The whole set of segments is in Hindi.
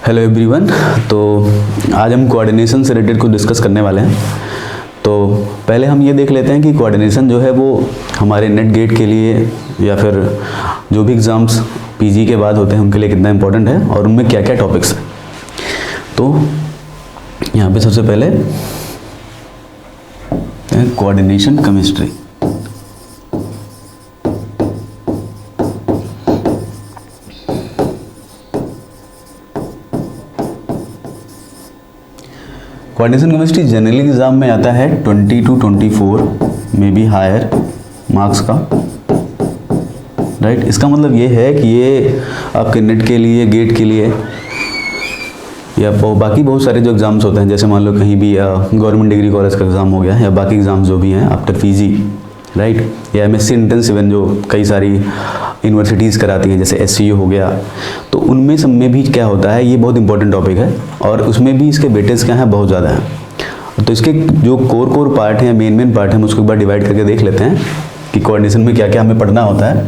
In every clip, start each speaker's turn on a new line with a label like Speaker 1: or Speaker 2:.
Speaker 1: Hello everyone. तो आज हम कोऑर्डिनेशन से रिलेटेड कुछ डिस्कस करने वाले हैं। तो पहले हम ये देख लेते हैं कि कोऑर्डिनेशन जो है वो हमारे नेट गेट के लिए या फिर जो भी एग्ज़ाम्स पीजी के बाद होते हैं उनके लिए कितना इम्पोर्टेंट है और उनमें क्या क्या टॉपिक्स हैं। तो यहाँ पे सबसे पहले coordination chemistry. Coordination chemistry generally exam में आता है 20 to 24 में भी हायर मार्क्स का, राइट। इसका मतलब ये है कि ये आपके नेट के लिए, गेट के लिए या बाकी बहुत सारे जो एग्ज़ाम्स होते हैं, जैसे मान लो कहीं भी गवर्नमेंट डिग्री कॉलेज का एग्ज़ाम हो गया या बाकी एग्ज़ाम्स जो भी हैं आफ्टर पीजी, राइट, या एमएससी इंटेंसिव जो कई सारी यूनिवर्सिटीज़ कराती हैं जैसे एससीयू हो गया, तो उनमें सब में भी क्या होता है, ये बहुत इंपॉर्टेंट टॉपिक है और उसमें भी इसके वेटेज क्या हैं, बहुत ज़्यादा हैं। तो इसके जो कोर पार्ट हैं, मेन पार्ट हैं, हम उसको एक बार डिवाइड करके देख लेते हैं कि कोऑर्डिनेशन में क्या क्या हमें पढ़ना होता है।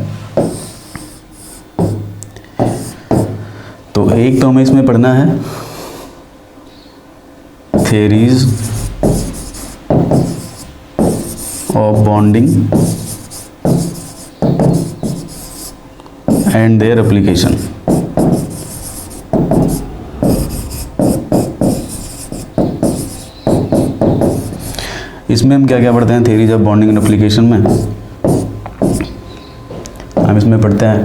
Speaker 1: तो एक तो हमें इसमें पढ़ना है theories of bonding and their application. इसमें हम क्या क्या पढ़ते हैं, theories of bonding and application में हम इसमें पढ़ते हैं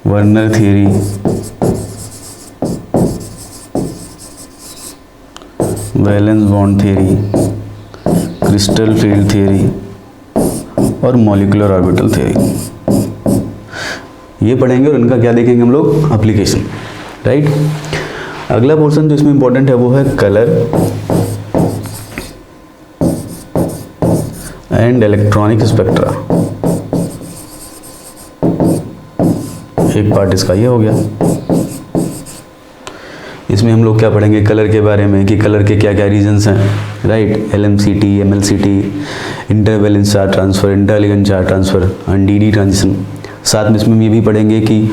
Speaker 1: Werner theory, valence bond theory, crystal field theory और मॉलिक्यूलर ऑर्बिटल थियरी, ये पढ़ेंगे और इनका क्या देखेंगे हम लोग, एप्लीकेशन, राइट। अगला पोर्शन जो इसमें इंपॉर्टेंट है वो है कलर एंड इलेक्ट्रॉनिक स्पेक्ट्रा। एक पार्ट इसका ये हो गया। इसमें हम लोग क्या पढ़ेंगे, कलर के बारे में कि कलर के क्या क्या रीजन्स हैं, right, LMCT, MLCT, intervalence charge transfer, interligand charge transfer and D D transition. साथ में इसमें ये भी पढ़ेंगे कि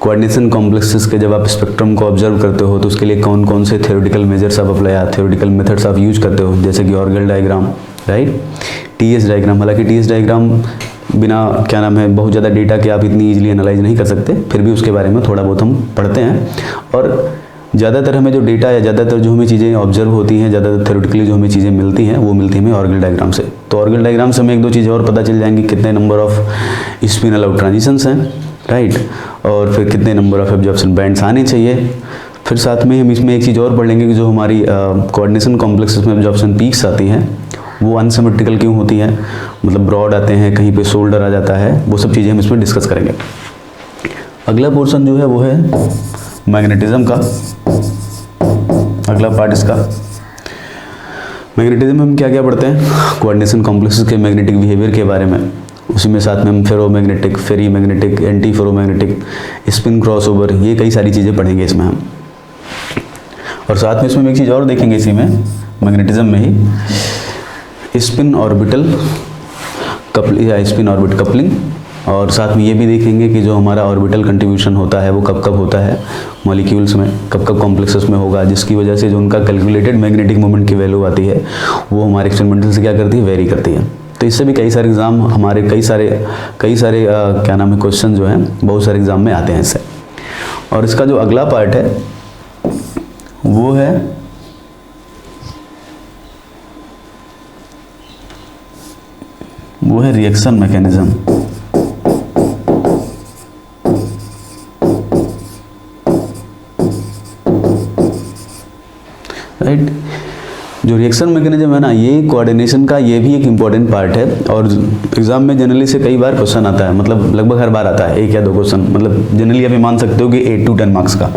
Speaker 1: कोऑर्डिनेशन कॉम्प्लेक्सेस के जब आप स्पेक्ट्रम को ऑब्जर्व करते हो तो उसके लिए कौन कौन से थ्योरेटिकल मेजर्स आप अप्लाई, थ्योरेटिकल मेथड्स आप यूज करते हो, जैसे कि Orgel diagram, right, TS diagram. हालांकि टीएस डायग्राम बिना क्या नाम है बहुत ज़्यादा डेटा के आप इतनी ईजिली एनालाइज नहीं कर सकते, फिर भी उसके बारे में थोड़ा बहुत हम पढ़ते हैं। और ज़्यादातर हमें जो डेटा या ज़्यादातर जो हमें चीज़ें ऑब्जर्व होती हैं, ज़्यादातर थ्योरेटिकली जो हमें चीज़ें मिलती हैं वो मिलती हैं हमें ऑर्गल डायग्राम से। तो ऑर्गल डायग्राम से हमें एक दो चीज़ें और पता चल जाएंगी, कितने number off spin allowed transitions हैं, राइट, और फिर कितने नंबर ऑफ एब्जॉर्प्शन बैंड्स आने चाहिए। फिर साथ में हम इसमें एक चीज़ और पढ़ लेंगे कि जो हमारी कोऑर्डिनेशन कॉम्प्लेक्सेस में एब्जॉर्प्शन पीक्स आती हैं वो अनसिमेट्रिकल क्यों होती हैं, मतलब ब्रॉड आते हैं, कहीं पे शोल्डर आ जाता है, वो सब चीज़ें हम इसमें डिस्कस करेंगे। अगला पोर्शन जो है वो है मैग्नेटिज्म का। अगला पार्ट इसका मैग्नेटिज्म में हम क्या क्या पढ़ते हैं, कोऑर्डिनेशन कॉम्प्लेक्सेस के मैग्नेटिक बिहेवियर के बारे में, उसी में साथ में हम ferromagnetic, ferrimagnetic, antiferromagnetic, spin crossover, ये कई सारी चीज़ें पढ़ेंगे इसमें हम। और साथ में इसमें एक चीज़ और देखेंगे इसी में मैग्नेटिज्म में ही, स्पिन ऑर्बिटल कपलिंग या स्पिन ऑर्बिट कपलिंग, और साथ में ये भी देखेंगे कि जो हमारा ऑर्बिटल कंट्रीब्यूशन होता है वो कब कब होता है मॉलिक्यूल्स में, कब कब कॉम्प्लेक्सेस में होगा, जिसकी वजह से जो उनका कैलकुलेटेड मैग्नेटिक मोमेंट की वैल्यू आती है वो हमारे एक्सपेरिमेंटल से क्या करती है, वेरी करती है। तो इससे भी कई सारे एग्जाम हमारे कई सारे क्या नाम है क्वेश्चन जो हैं बहुत सारे एग्जाम में आते हैं इससे। और इसका जो अगला पार्ट है वो है रिएक्शन मैकेनिज्म, राइट। जो रिएक्शन मैकेनिज्म है ना, ये कोऑर्डिनेशन का ये भी एक इम्पॉर्टेंट पार्ट है और एग्जाम में जनरली से कई बार क्वेश्चन आता है, मतलब लगभग हर बार आता है, एक या दो क्वेश्चन, मतलब जनरली आप मान सकते हो कि 8 to 10 मार्क्स का,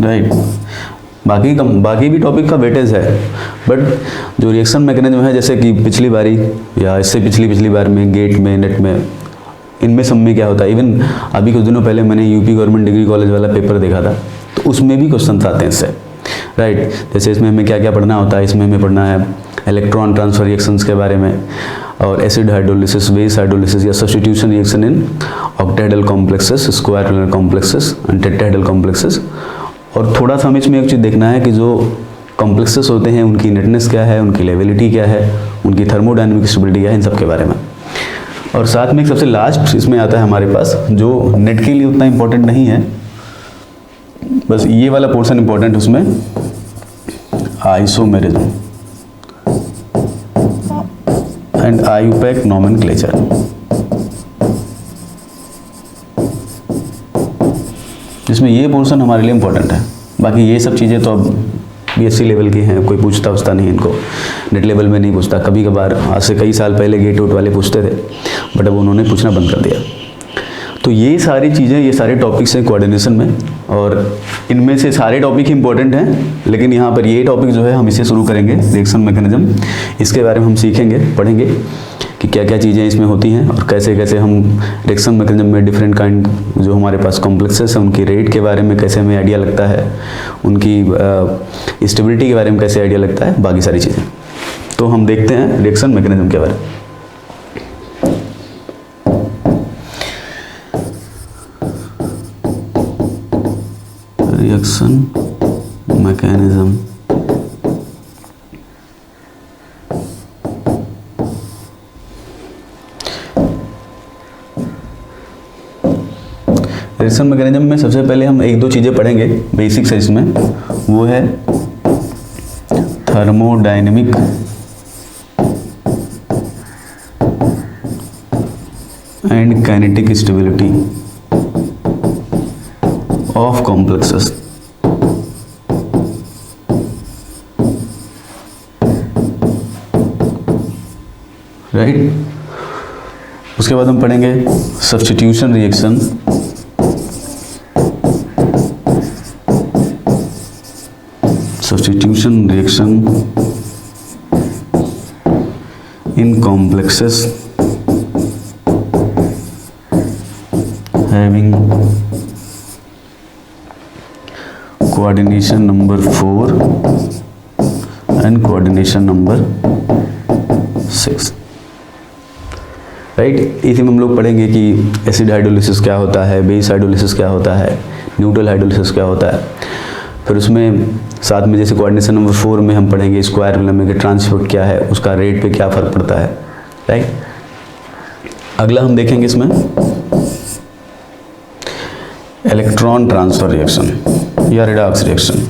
Speaker 1: राइट। बाकी भी टॉपिक का वेटेज है, बट जो रिएक्शन मैकेनिज्म है, जैसे कि पिछली बारी या इससे पिछली बार में गेट में, नेट में, इनमें सब में क्या होता है, इवन अभी कुछ दिनों पहले मैंने यूपी गवर्नमेंट डिग्री कॉलेज वाला पेपर देखा था, तो उसमें भी क्वेश्चन आते हैं इससे, राइट। जैसे इसमें हमें क्या क्या पढ़ना होता है, इसमें हमें पढ़ना है इलेक्ट्रॉन ट्रांसफर रिएक्शंस के बारे में, और एसिड हाइड्रोलिसिस, बेस हाइड्रोलिसिस या substitution reaction in octahedral complexes, square planar complexes and tetrahedral complexes. और थोड़ा सा हमें इसमें एक चीज़ देखना है कि जो कॉम्प्लेक्सेस होते हैं उनकी नेटनेस क्या है, उनकी लेवलिटी क्या है, उनकी थर्मोडायनेमिक स्टेबिलिटी क्या है, इन सब के बारे में। और साथ में एक सबसे लास्ट इसमें आता है हमारे पास, जो नेट के लिए उतना इम्पोर्टेंट नहीं है, बस ये वाला पोर्शन इम्पोर्टेंट उसमें, आइसोमेरिज्म एंड आईयूपैक नोमेनक्लेचर। जिसमें ये पोर्शन हमारे लिए इम्पोर्टेंट है। बाकी ये सब चीज़ें तो अब बीएससी लेवल की हैं, कोई पूछता उछता नहीं इनको, नेट लेवल में नहीं पूछता। कभी कभार आज से कई साल पहले गेट आउट वाले पूछते थे, बट अब उन्होंने पूछना बंद कर दिया। तो ये सारी चीज़ें, ये सारे टॉपिक्स हैं कोऑर्डिनेशन में, और इनमें से सारे टॉपिक इंपॉर्टेंट हैं, लेकिन यहाँ पर ये टॉपिक जो है हम इसे शुरू करेंगे, रिएक्शन मैकेनिज्म। इसके बारे में हम सीखेंगे, पढ़ेंगे कि क्या क्या चीज़ें इसमें होती हैं और कैसे कैसे हम रिएक्शन मैकेनिज्म में डिफरेंट काइंड जो हमारे पास कॉम्प्लेक्सेस हैं उनकी रेट के बारे में कैसे हमें आइडिया लगता है, उनकी स्टेबिलिटी के बारे में कैसे आइडिया लगता है, बाकी सारी चीज़ें। तो हम देखते हैं रिएक्शन मैकेनिज्म के बारे में। रिएक्शन मैकेनिज्म रिएक्शन मैकेनिज्म में सबसे पहले हम एक दो चीज़ें पढ़ेंगे बेसिक्स है इसमें, वो है thermodynamic and kinetic stability of complexes. Right, उसके बाद हम पढ़ेंगे substitution reaction, substitution reaction in complexes having coordination number 4 and coordination number 6। Right, इसी में हम लोग पढ़ेंगे कि एसिड हाइड्रोलिसिस क्या होता है, बेस हाइड्रोलिसिस क्या होता है, न्यूट्रल हाइड्रोलिसिस क्या होता है। फिर उसमें साथ में जैसे कोऑर्डिनेशन नंबर 4 में हम पढ़ेंगे स्क्वायर प्लेनर के ट्रांसपोर्ट क्या है, उसका रेट पे क्या फ़र्क पड़ता है। राइट, अगला हम देखेंगे इसमें इलेक्ट्रॉन ट्रांसफर रिएक्शन या redox reaction.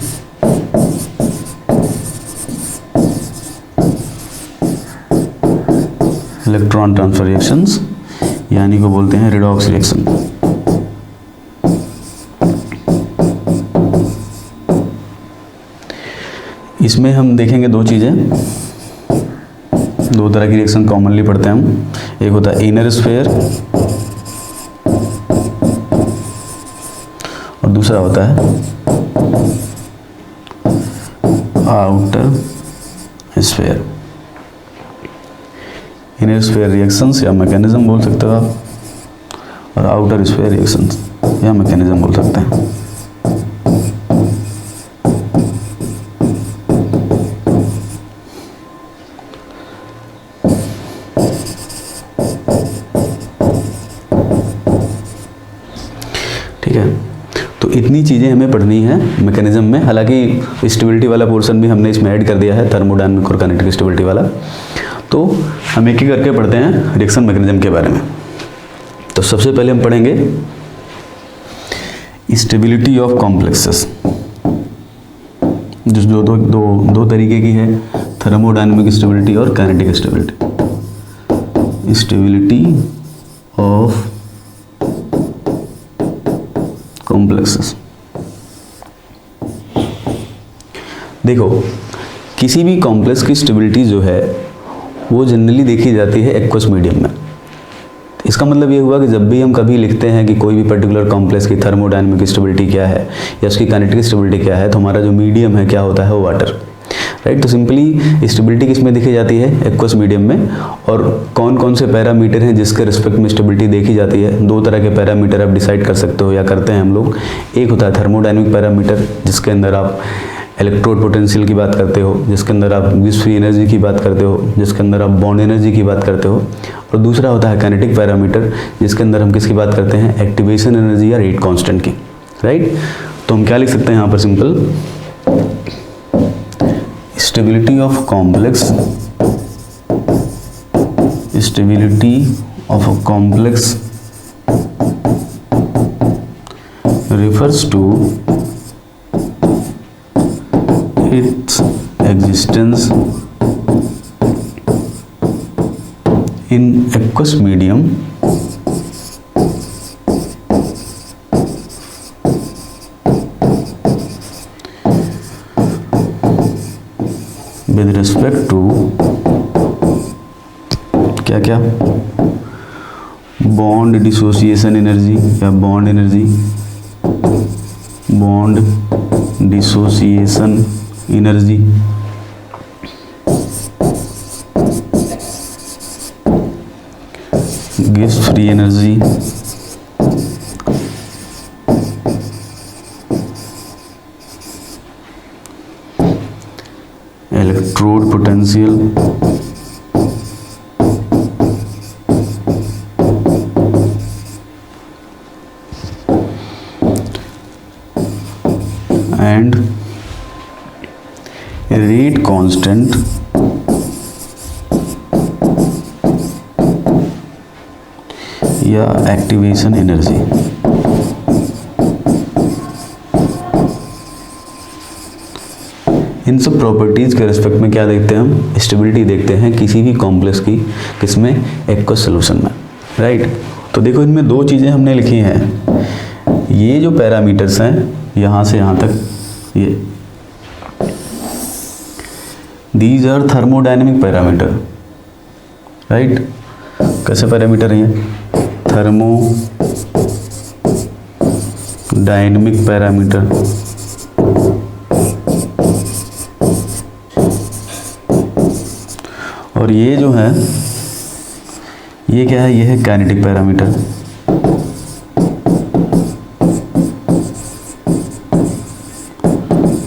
Speaker 1: Electron transfer reactions यानी को बोलते हैं रिडॉक्स रिएक्शन। इसमें हम देखेंगे दो चीज़ें, दो तरह की रिएक्शन कॉमनली पढ़ते हैं हम। एक होता है इनर स्फीयर और दूसरा होता है outer sphere. Inner sphere reactions या मैकेनिज्म बोल सकते हो आप, और आउटर स्फीयर रिएक्शंस या मैकेनिज्म बोल सकते हैं। ठीक है, तो इतनी चीज़ें हमें पढ़नी है मैकेनिज्म में। हालांकि स्टेबिलिटी वाला पोर्शन भी हमने इसमें ऐड कर दिया है, थर्मोडायनेमिक और काइनेटिक स्टेबिलिटी वाला। तो हम एक ही करके पढ़ते हैं रिएक्शन मैकेनिज्म के बारे में। तो सबसे पहले हम पढ़ेंगे स्टेबिलिटी ऑफ कॉम्प्लेक्सेस, जो दो तरीके की है, थर्मोडायनेमिक स्टेबिलिटी और kinetic stability. Stability of complexes. देखो, किसी भी कॉम्प्लेक्स की स्टेबिलिटी जो है वो जनरली देखी जाती है एक्वस मीडियम में। इसका मतलब ये हुआ कि जब भी हम कभी लिखते हैं कि कोई भी पर्टिकुलर कॉम्प्लेक्स की थर्मोडायनेमिक स्टेबिलिटी क्या है या उसकी काइनेटिक स्टेबिलिटी क्या है, तो हमारा जो मीडियम है क्या होता है, वो वाटर। राइट, तो सिंपली स्टेबिलिटी किस में देखी जाती है, एक्वस मीडियम में। और कौन कौन से पैरामीटर हैं जिसके रिस्पेक्ट में स्टेबिलिटी देखी जाती है, दो तरह के पैरामीटर आप डिसाइड कर सकते हो या करते हैं हम लोग। एक होता है थर्मोडायनेमिक पैरामीटर, जिसके अंदर आप इलेक्ट्रोड पोटेंशियल की बात करते हो, जिसके अंदर आप गिब्स फ्री एनर्जी की बात करते हो, जिसके अंदर आप बॉन्ड एनर्जी की बात करते हो, और दूसरा होता है काइनेटिक पैरामीटर, जिसके अंदर हम किसकी बात करते हैं, एक्टिवेशन एनर्जी या रेट कांस्टेंट की, राइट। तो हम क्या लिख सकते हैं यहाँ पर, simple, stability of complex, stability of a complex refers to its existence in aqueous medium with respect to क्या क्या, बॉन्ड डिसोसिएशन एनर्जी या bond energy, bond dissociation energy, Gibbs free energy, electrode potential, and rate constant या एक्टिवेशन एनर्जी। इन सब प्रॉपर्टीज़ के रिस्पेक्ट में क्या देखते हैं हम, स्टेबिलिटी देखते हैं किसी भी कॉम्प्लेक्स की, किसमें, एक्वस सॉल्यूशन में, राइट। तो देखो इनमें दो चीज़ें हमने लिखी हैं, ये जो पैरामीटर्स हैं यहाँ से यहाँ तक, ये these are thermodynamic parameter, right. कैसे पैरामीटर हैं, थर्मोडायनेमिक पैरामीटर, और ये जो है ये क्या है, ये है काइनेटिक पैरामीटर।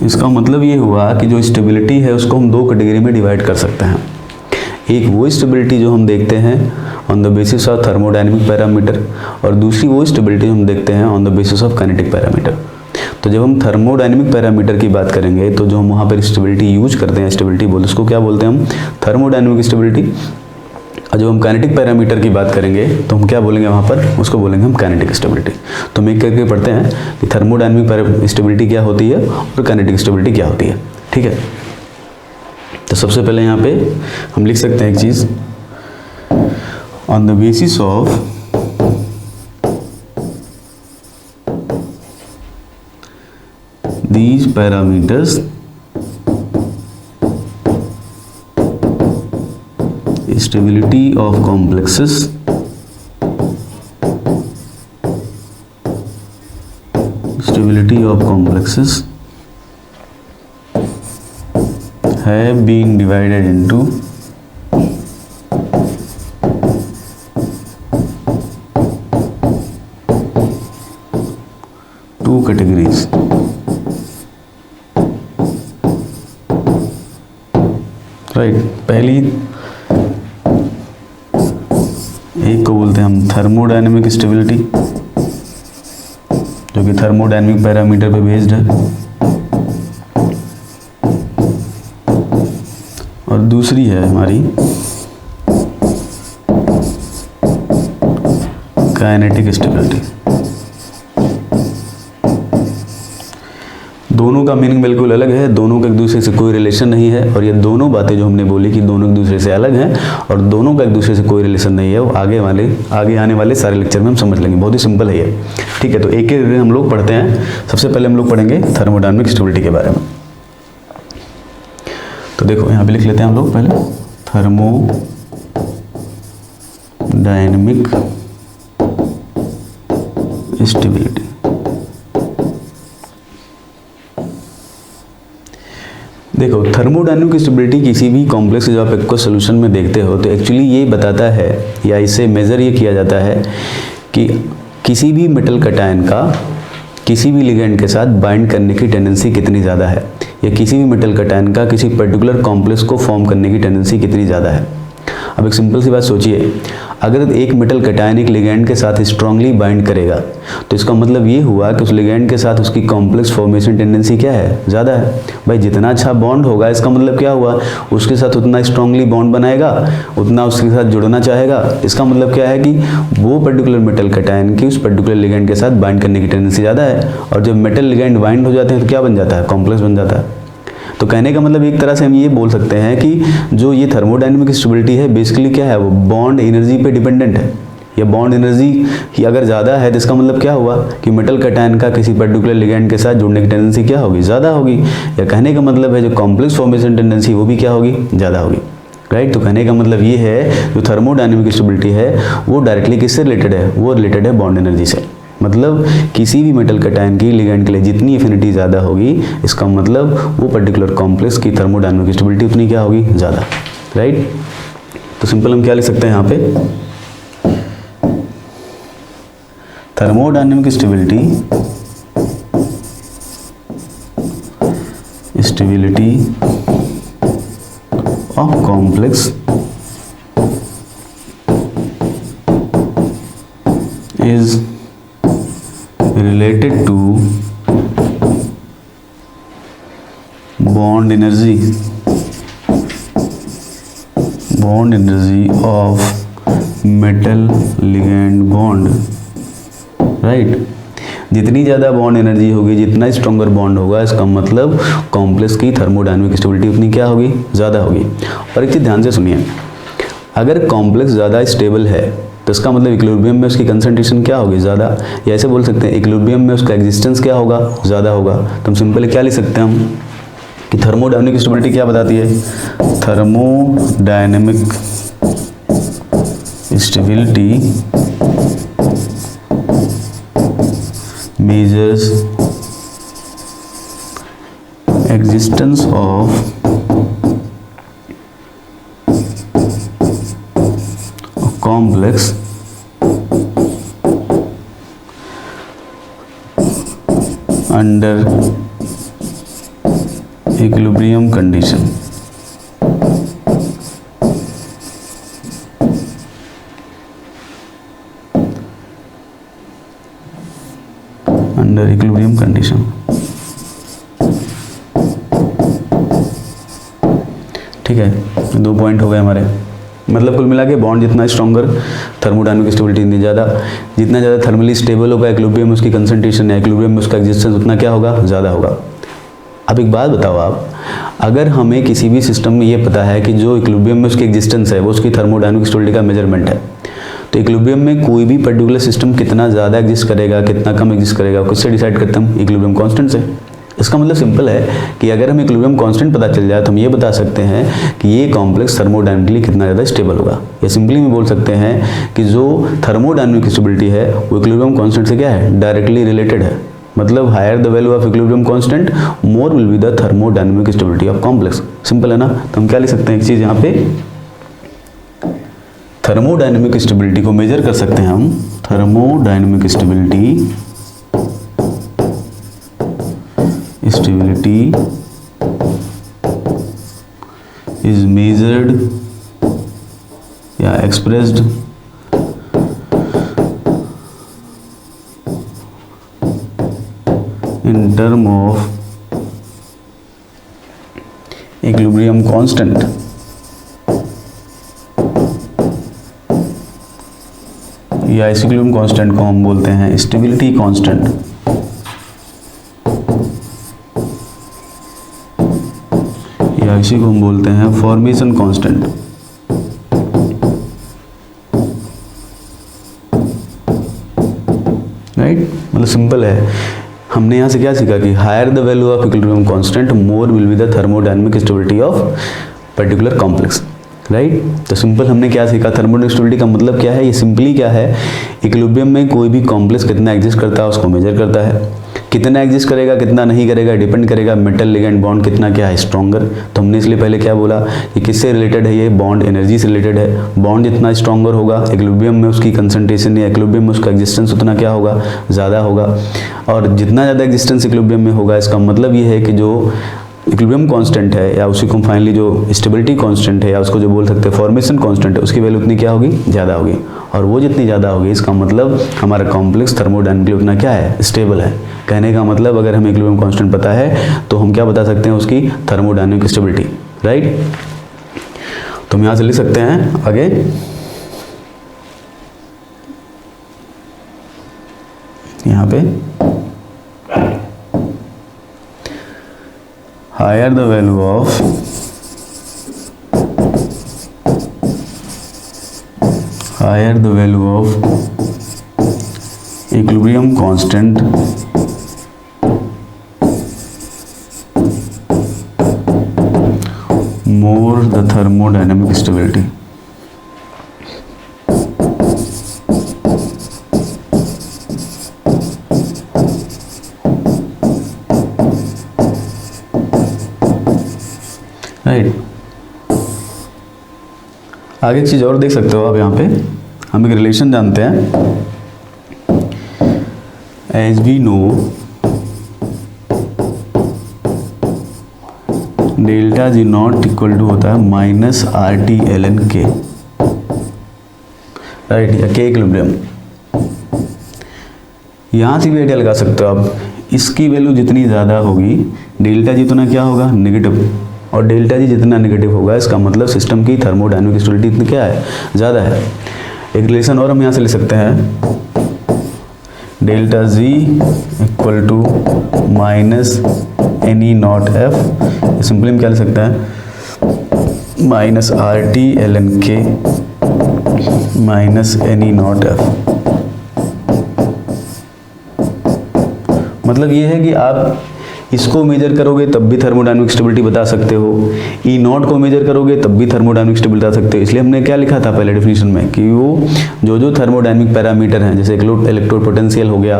Speaker 1: इसका मतलब ये हुआ कि जो स्टेबिलिटी है उसको हम दो कैटेगरी में डिवाइड कर सकते हैं। एक वो स्टेबिलिटी जो हम देखते हैं on the basis of thermodynamic parameter, और दूसरी वो स्टेबिलिटी हम देखते हैं on the basis of kinetic parameter. तो जब हम थर्मोडायनेमिक पैरामीटर की बात करेंगे तो जो हम वहाँ पर स्टेबिलिटी यूज करते हैं, स्टेबिलिटी बोल, उसको क्या बोलते हैं हम, थर्मोडायनेमिक स्टेबिलिटी। और जब हम काइनेटिक पैरामीटर की बात करेंगे तो हम क्या बोलेंगे वहाँ पर, उसको बोलेंगे हम काइनेटिक स्टेबिलिटी। तो हम एक करके पढ़ते हैं कि थर्मोडायनेमिक स्टेबिलिटी क्या होती है और काइनेटिक स्टेबिलिटी क्या होती है, ठीक है। तो सबसे पहले यहाँ पे हम लिख सकते हैं एक चीज़, on the basis of these parameters stability of complexes have been divided into two categories. Right, पहली एक को बोलते हैं हम थर्मोडायनेमिक स्टेबिलिटी, जो कि थर्मोडायनेमिक पैरामीटर पे बेस्ड है, और दूसरी है हमारी काइनेटिक स्टेबिलिटी। दोनों का मीनिंग बिल्कुल अलग है, दोनों का एक दूसरे से कोई रिलेशन नहीं है, और ये दोनों बातें जो हमने बोली कि दोनों एक दूसरे से अलग हैं और दोनों का एक दूसरे से कोई रिलेशन नहीं है, वो आगे आने वाले सारे लेक्चर में हम समझ लेंगे। बहुत ही सिंपल है ये, ठीक है। तो एक एक हम लोग पढ़ते हैं। सबसे पहले हम लोग पढ़ेंगे थर्मोडायनेमिक स्टेबिलिटी के बारे में। तो देखो यहाँ पे लिख लेते हैं हम लोग पहले थर्मोडायनेमिक स्टेबिलिटी। देखो थर्मोडायनेमिक स्टेबिलिटी किसी भी कॉम्प्लेक्स जब आप एक्वस सॉल्यूशन में देखते हो तो एक्चुअली ये बताता है या इसे मेज़र ये किया जाता है कि किसी भी मेटल कटायन का किसी भी लिगेंड के साथ बाइंड करने की टेंडेंसी कितनी ज़्यादा है। या किसी भी मेटल कटायन का किसी पर्टिकुलर कॉम्प्लेक्स को फॉर्म करने की टेंडेंसी कितनी ज़्यादा है। अब एक सिंपल सी बात सोचिए, अगर एक मेटल कटायन एक लिगैंड के साथ स्ट्रांगली बाइंड करेगा तो इसका मतलब ये हुआ कि उस लिगैंड के साथ उसकी कॉम्प्लेक्स फॉर्मेशन टेंडेंसी क्या है, ज़्यादा है। भाई जितना अच्छा बॉन्ड होगा इसका मतलब क्या हुआ, उसके साथ उतना स्ट्रांगली बॉन्ड बनाएगा, उतना उसके साथ जुड़ना चाहेगा। इसका मतलब क्या है कि वो पर्टिकुलर मेटल कटायन की उस पर्टिकुलर लिगैंड के साथ बाइंड करने की टेंडेंसी ज़्यादा है। और जब मेटल लिगैंड बाइंड हो जाते हैं तो क्या बन जाता है, कॉम्प्लेक्स बन जाता है। तो कहने का मतलब एक तरह से हम ये बोल सकते हैं कि जो ये थर्मोडायनेमिक स्टेबिलिटी है बेसिकली क्या है, वो बॉन्ड एनर्जी पे डिपेंडेंट है। या बॉन्ड एनर्जी ही अगर ज़्यादा है तो इसका मतलब क्या हुआ कि मेटल कटायन का किसी पर्टिकुलर लिगैंड के साथ जुड़ने की टेंडेंसी क्या होगी, ज़्यादा होगी। या कहने का मतलब है जो कॉम्प्लेक्स फॉर्मेशन टेंडेंसी वो भी क्या होगी, ज़्यादा होगी। राइट। तो कहने का मतलब ये है जो थर्मोडायनेमिक स्टेबिलिटी है वो डायरेक्टली किससे रिलेटेड है, वो रिलेटेड है बॉन्ड एनर्जी से। मतलब किसी भी मेटल कटायन की लिगैंड के लिए जितनी एफिनिटी ज़्यादा होगी इसका मतलब वो पर्टिकुलर कॉम्प्लेक्स की थर्मोडायनेमिक स्टेबिलिटी उतनी क्या होगी, ज़्यादा। राइट। तो सिंपल हम क्या लिख सकते हैं यहाँ पे, thermodynamic stability of complex is related to bond energy of metal ligand bond। Right. जितनी ज़्यादा बॉन्ड एनर्जी होगी, जितना स्ट्रॉन्गर बॉन्ड होगा, इसका मतलब कॉम्प्लेक्स की थर्मोडायनेमिक स्टेबिलिटी उतनी क्या होगी, ज़्यादा होगी। और एक चीज़ ध्यान से सुनिए, अगर कॉम्प्लेक्स ज़्यादा स्टेबल है तो इसका मतलब इक्विलिब्रियम में उसकी कंसंट्रेशन क्या होगी, ज़्यादा। या ऐसे बोल सकते हैं इक्विलिब्रियम में उसका एग्जिस्टेंस क्या होगा, ज़्यादा होगा। तो हम सिंपली क्या लिख सकते हैं हम कि थर्मोडायनेमिक स्टेबिलिटी क्या बताती है, thermodynamic stability measures existence of complex under equilibrium condition। Under equilibrium condition. ठीक है, 2 पॉइंट हो गए हमारे। मतलब कुल मिला के बॉन्ड जितना स्ट्रॉन्गर थर्मोडायनेमिक स्टेबिलिटी इतनी ज़्यादा, जितना ज़्यादा थर्मली स्टेबल होगा इक्विलिब्रियम में उसकी कंसंट्रेशन या इक्विलिब्रियम में उसका एग्जिस्टेंस उतना क्या होगा, ज़्यादा होगा। अब एक बात बताओ आप, अगर हमें किसी भी सिस्टम में ये पता है कि जो इक्विलिब्रियम में उसकी एग्जिस्टेंस है वो उसकी थर्मोडायनेमिक स्टेबिलिटी का मेजरमेंट है, तो इक्विलिब्रियम में कोई भी पर्टिकुलर सिस्टम कितना ज़्यादा एग्जिस्ट करेगा कितना कम एग्जिस्ट करेगा किससे डिसाइड करते हैं हम, इक्विलिब्रियम कांस्टेंट से। इसका मतलब सिंपल है कि अगर हमें इक्विलिब्रियम कांस्टेंट पता चल जाए तो हम ये बता सकते हैं कि ये कॉम्प्लेक्स थर्मोडायनेमिकली कितना ज़्यादा स्टेबल होगा। या सिंपली में बोल सकते हैं कि जो थर्मोडायनेमिक स्टेबिलिटी है वो इक्विलिब्रियम कांस्टेंट से क्या है, डायरेक्टली रिलेटेड है। मतलब higher the value of equilibrium constant more will be the thermodynamic stability of complex. Simple है ना। तो हम क्या लिख सकते हैं, एक चीज़ यहाँ पे थर्मोडायनेमिक स्टेबिलिटी को मेजर कर सकते हैं हम, थर्मोडायनेमिक स्टेबिलिटी is measured या expressed in term of equilibrium constant। या इस इक्विलिब्रियम कांस्टेंट को हम बोलते हैं स्टेबिलिटी कांस्टेंट। या इसी को हम बोलते हैं फॉर्मेशन कांस्टेंट। राइट। मतलब सिंपल है, हमने यहाँ से क्या सीखा कि higher the value of equilibrium constant more will be the thermodynamic stability of particular complex. Right. तो सिंपल हमने क्या सीखा, थर्मोडायनेमिक स्टेबिलिटी का मतलब क्या है, ये सिंपली क्या है, इक्विलिब्रियम में कोई भी कॉम्प्लेक्स कितना एग्जिस्ट करता है उसको मेजर करता है। कितना एग्जिस्ट करेगा कितना नहीं करेगा डिपेंड करेगा मेटल लिगैंड बॉन्ड कितना क्या है, स्ट्रॉन्गर। तो हमने इसलिए पहले क्या बोला कि किससे रिलेटेड है, ये बॉन्ड एनर्जी से रिलेटेड है। बॉन्ड जितना स्ट्रॉन्गर होगा इक्विलिब्रियम में उसकी कंसंट्रेशन या इक्विलिब्रियम में उसका एग्जिस्टेंस उतना क्या होगा, ज़्यादा होगा। और जितना ज़्यादा एग्जिस्टेंस इक्विलिब्रियम में होगा इसका मतलब ये है कि जो इक्विलिब्रियम कांस्टेंट है, या उसी को फाइनली जो स्टेबिलिटी कांस्टेंट है, या उसको जो बोल सकते हैं फॉर्मेशन कांस्टेंट है, उसकी वैल्यू उतनी क्या होगी, ज़्यादा होगी। और वो जितनी ज़्यादा होगी इसका मतलब हमारा कॉम्प्लेक्स थर्मोडायनेमिकली उतना क्या है, स्टेबल है। कहने का मतलब अगर हमें इक्विलिब्रियम कांस्टेंट पता है तो हम क्या बता सकते हैं, उसकी थर्मोडायनेमिक स्टेबिलिटी, राइट। तो हम यहाँ से लिख सकते हैं आगे, यहाँ पे higher the value of equilibrium constant more the thermodynamic stability। Right. आगे एक चीज़ और देख सकते हो आप, यहाँ पे हम एक रिलेशन जानते हैं, as we know delta G not equal to होता है minus R T L N K, right, या के इक्विलिब्रियम। यहाँ से भी आइडिया लगा सकते हो आप, इसकी वैल्यू जितनी ज़्यादा होगी डेल्टा जी उतना क्या होगा, नेगेटिव, और डेल्टा जी जितना नेगेटिव होगा इसका मतलब सिस्टम की थर्मोडायनेमिक स्टेबिलिटी इतनी क्या है, ज़्यादा है। एक रिलेशन और हम यहाँ से ले सकते हैं, delta G equal to minus N E naught F, simply हम क्या ले सकते हैं, minus R T L N K minus N E naught F. मतलब ये है कि आप इसको मेजर करोगे तब भी थर्मोडायनेमिक स्टेबिलिटी बता सकते हो, ई नॉट को मेजर करोगे तब भी थर्मोडायनेमिक स्टेबिलिटी बता सकते हो। इसलिए हमने क्या लिखा था पहले डेफिनेशन में कि वो जो थर्मोडायनेमिक पैरामीटर हैं, जैसे इलेक्ट्रोड पोटेंशियल हो गया,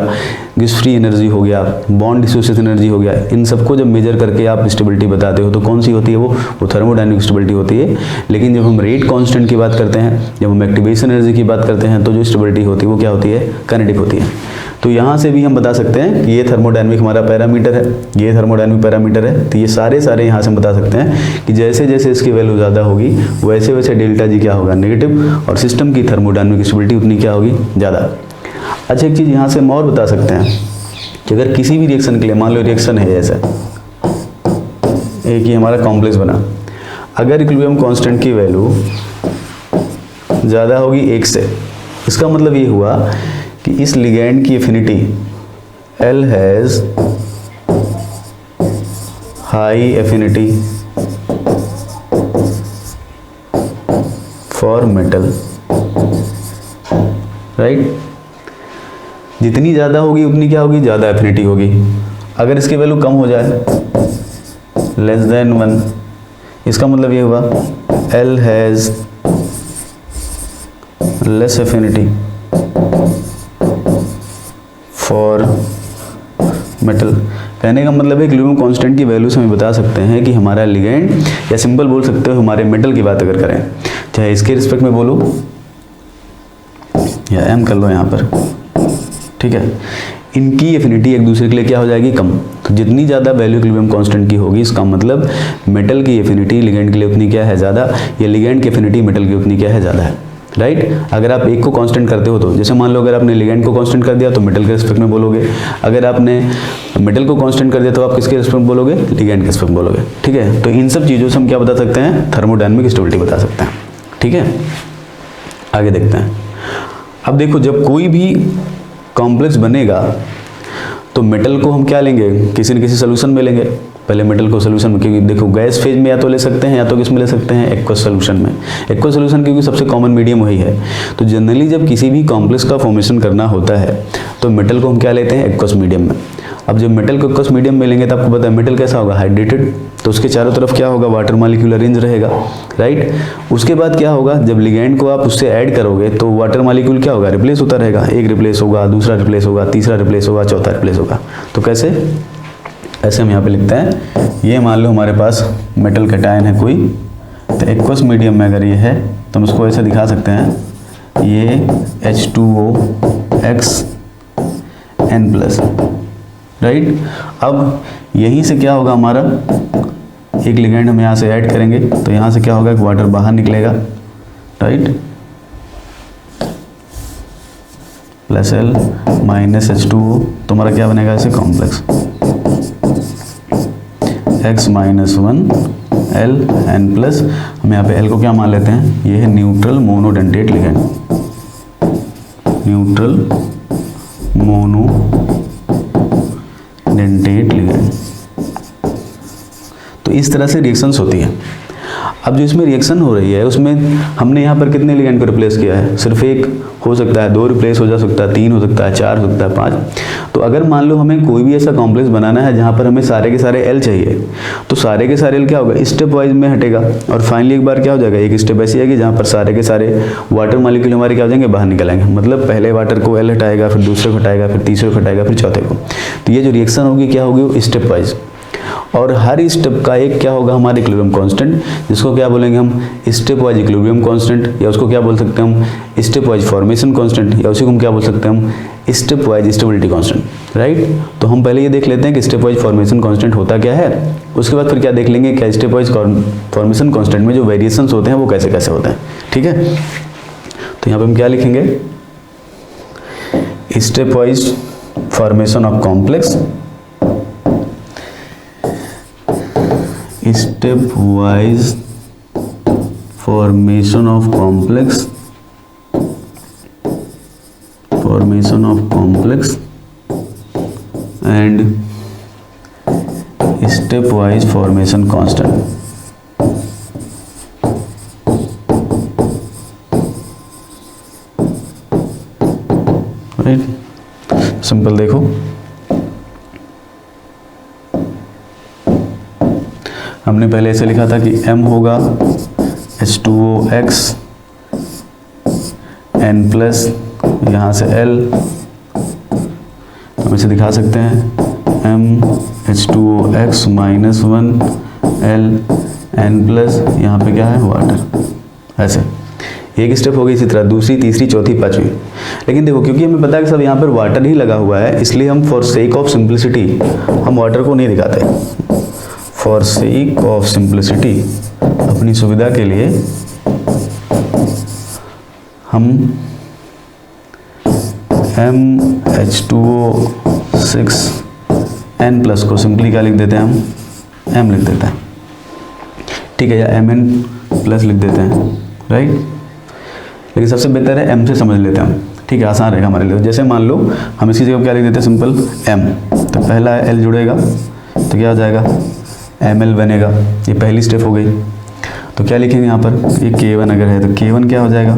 Speaker 1: गिब्स फ्री एनर्जी हो गया, बॉन्ड डिसोसिएशन एनर्जी हो गया, इन सबको जब मेजर करके आप स्टेबिलिटी बताते हो तो कौन सी होती है, वो थर्मोडायनेमिक स्टेबिलिटी होती है। लेकिन जब हम रेट कांस्टेंट की बात करते हैं, जब हम एक्टिवेशन एनर्जी की बात करते हैं, तो जो स्टेबिलिटी होती है वो क्या होती है, काइनेटिक होती है। तो यहाँ से भी हम बता सकते हैं कि ये थर्मोडायनेमिक हमारा पैरामीटर है, ये थर्मोडायनेमिक पैरामीटर है। तो ये सारे यहाँ से हम बता सकते हैं कि जैसे जैसे इसकी वैल्यू ज़्यादा होगी वैसे वैसे डेल्टा जी क्या होगा, नेगेटिव, और सिस्टम की थर्मोडायनेमिक स्टेबिलिटी उतनी क्या होगी, ज़्यादा। अच्छा, एक चीज़ यहाँ से हम और बता सकते हैं कि अगर किसी भी रिएक्शन के लिए, मान लो रिएक्शन है जैसे एक ही हमारा कॉम्प्लेक्स बना, अगर इक्विलिब्रियम कांस्टेंट की वैल्यू ज़्यादा होगी 1 से, इसका मतलब ये हुआ कि इस लिगैंड की affinity L has high affinity for metal, right. जितनी ज़्यादा होगी उतनी क्या होगी, ज़्यादा एफिनिटी होगी। अगर इसकी वैल्यू कम हो जाए लेस देन 1, इसका मतलब ये हुआ L has less affinity for metal. कहने का मतलब है इक्विलिब्रियम कांस्टेंट की वैल्यू से हम बता सकते हैं कि हमारा लिगैंड, या सिंपल बोल सकते हो हमारे मेटल की बात अगर करें, चाहे इसके रिस्पेक्ट में बोलो या एम कर लो यहाँ पर, ठीक है, इनकी एफिनिटी एक दूसरे के लिए क्या हो जाएगी, कम। तो जितनी ज़्यादा वैल्यू इक्विलिब्रियम कांस्टेंट की होगी इसका मतलब मेटल की एफिनिटी लिगैंड के लिए उतनी क्या है, ज़्यादा, या लिगैंड की एफिनिटी मेटल की उतनी क्या है, ज़्यादा है, राइट। अगर आप एक को कांस्टेंट करते हो तो जैसे मान लो अगर आपने लिगैंड को कांस्टेंट कर दिया तो मेटल के रिस्पेक्ट में बोलोगे, अगर आपने मेटल को कांस्टेंट कर दिया तो आप किसके रिस्पेक्ट में बोलोगे, लिगैंड के रिस्पेक्ट में बोलोगे, ठीक है। तो इन सब चीज़ों से हम क्या बता सकते हैं, थर्मोडायनेमिक स्टेबिलिटी बता सकते हैं, ठीक है। आगे देखते हैं। अब देखो, जब कोई भी कॉम्प्लेक्स बनेगा तो मेटल को हम क्या लेंगे, किसी न किसी सोल्यूशन में लेंगे। पहले मेटल को सोल्यूशन में, क्योंकि देखो गैस फेज में या तो ले सकते हैं या तो किस में ले सकते हैं, एक्वस सोल्यूशन में। एक्वस सोल्यूशन क्योंकि सबसे कॉमन मीडियम वही है। तो जनरली जब किसी भी कॉम्प्लेक्स का फॉर्मेशन करना होता है तो मेटल को हम क्या लेते हैं, एक्वस मीडियम में। अब जब मेटल को एक्वस मीडियम में लेंगे तो आपको पता है मेटल कैसा होगा, हाइड्रेटेड, तो उसके चारों तरफ क्या होगा, वाटर मॉलिक्यूल अरेंज रहेगा, राइट। उसके बाद क्या होगा, जब लिगैंड को आप उससे ऐड करोगे तो वाटर मॉलिक्यूल क्या होगा, रिप्लेस होता रहेगा। एक रिप्लेस होगा, दूसरा रिप्लेस होगा, तीसरा रिप्लेस होगा, चौथा रिप्लेस होगा। तो कैसे, ऐसे हम यहाँ पे लिखते हैं, ये मान लो हमारे पास मेटल कैटायन है कोई, तो एक्वस मीडियम में अगर ये है तो हम उसको ऐसे दिखा सकते हैं, ये H2O X N+, राइट। अब यहीं से क्या होगा हमारा एक लिगेंड हम यहाँ से ऐड करेंगे तो यहाँ से क्या होगा कि वाटर बाहर निकलेगा, right, plus L minus H2O, तो हमारा क्या बनेगा ऐसे complex X minus 1 L N plus, हम यहाँ पे L को क्या मान लेते हैं, ये है neutral monodentate ligand, neutral monodentate ligand. तो इस तरह से रिएक्शंस होती है। अब जो इसमें रिएक्शन हो रही है उसमें हमने यहाँ पर कितने लिगेंड को रिप्लेस किया है, सिर्फ एक हो सकता है, 2 रिप्लेस हो जा सकता है, 3 हो सकता है, 4 हो सकता है, 5। तो अगर मान लो हमें कोई भी ऐसा कॉम्प्लेक्स बनाना है जहाँ पर हमें सारे के सारे L चाहिए, तो सारे के सारे L क्या होगा, स्टेप वाइज में हटेगा और फाइनली एक बार क्या हो जाएगा, एक स्टेप ऐसी आएगी जहाँ पर सारे के सारे वाटर मॉलिक्यूल हमारे क्या हो जाएंगे, बाहर निकल आएंगे। मतलब पहले वाटर को L हटाएगा, फिर दूसरे को हटाएगा, फिर तीसरे को हटाएगा, फिर चौथे को। तो ये जो रिएक्शन होगी क्या होगी, वो स्टेप वाइज, और हर स्टेप का एक क्या होगा हमारा इक्विलिब्रियम कांस्टेंट, जिसको क्या बोलेंगे हम स्टेप वाइज इक्विलिब्रियम कांस्टेंट, या उसको क्या बोल सकते हैं हम स्टेप वाइज फॉर्मेशन कांस्टेंट, या उसी को हम क्या बोल सकते हैं हम step wise stability constant, right. तो हम पहले ये देख लेते हैं कि स्टेप वाइज फॉर्मेशन कांस्टेंट होता क्या है, उसके बाद फिर क्या देख लेंगे क्या स्टेप वाइज फॉर्मेशन कांस्टेंट में जो वेरिएशंस होते हैं वो कैसे कैसे होते हैं, ठीक है। तो यहाँ पे हम क्या लिखेंगे, step wise formation of complex, step wise formation of complex, and step wise formation constant. Right, simple देखो, हमने पहले ऐसे लिखा था कि m होगा H2OX n प्लस यहाँ से L, हम इसे दिखा सकते हैं m H2OX minus 1 L n plus यहाँ पे क्या है वाटर। ऐसे एक स्टेप हो गई, इसी तरह दूसरी, तीसरी, चौथी, पांचवी। लेकिन देखो क्योंकि हमें पता है कि सब यहाँ पर वाटर ही लगा हुआ है, इसलिए हम फॉर सेक ऑफ सिंप्लिसिटी हम वाटर को नहीं दिखाते। फॉर सेक ऑफ सिंप्लिसिटी, अपनी सुविधा के लिए हम MH2O6 n प्लस को सिंपली क्या लिख देते हैं, हम m लिख देते हैं, ठीक है, या Mn प्लस लिख देते हैं, राइट। लेकिन सबसे बेहतर है m से समझ लेते हैं हम, ठीक है, आसान रहेगा हमारे लिए। जैसे मान लो हम इसकी जगह क्या लिख देते हैं, सिंपल m, तो पहला L जुड़ेगा तो क्या हो जाएगा, ml बनेगा, ये पहली स्टेप हो गई। तो क्या लिखेंगे यहाँ पर, ये K1 अगर है तो K1 क्या हो जाएगा,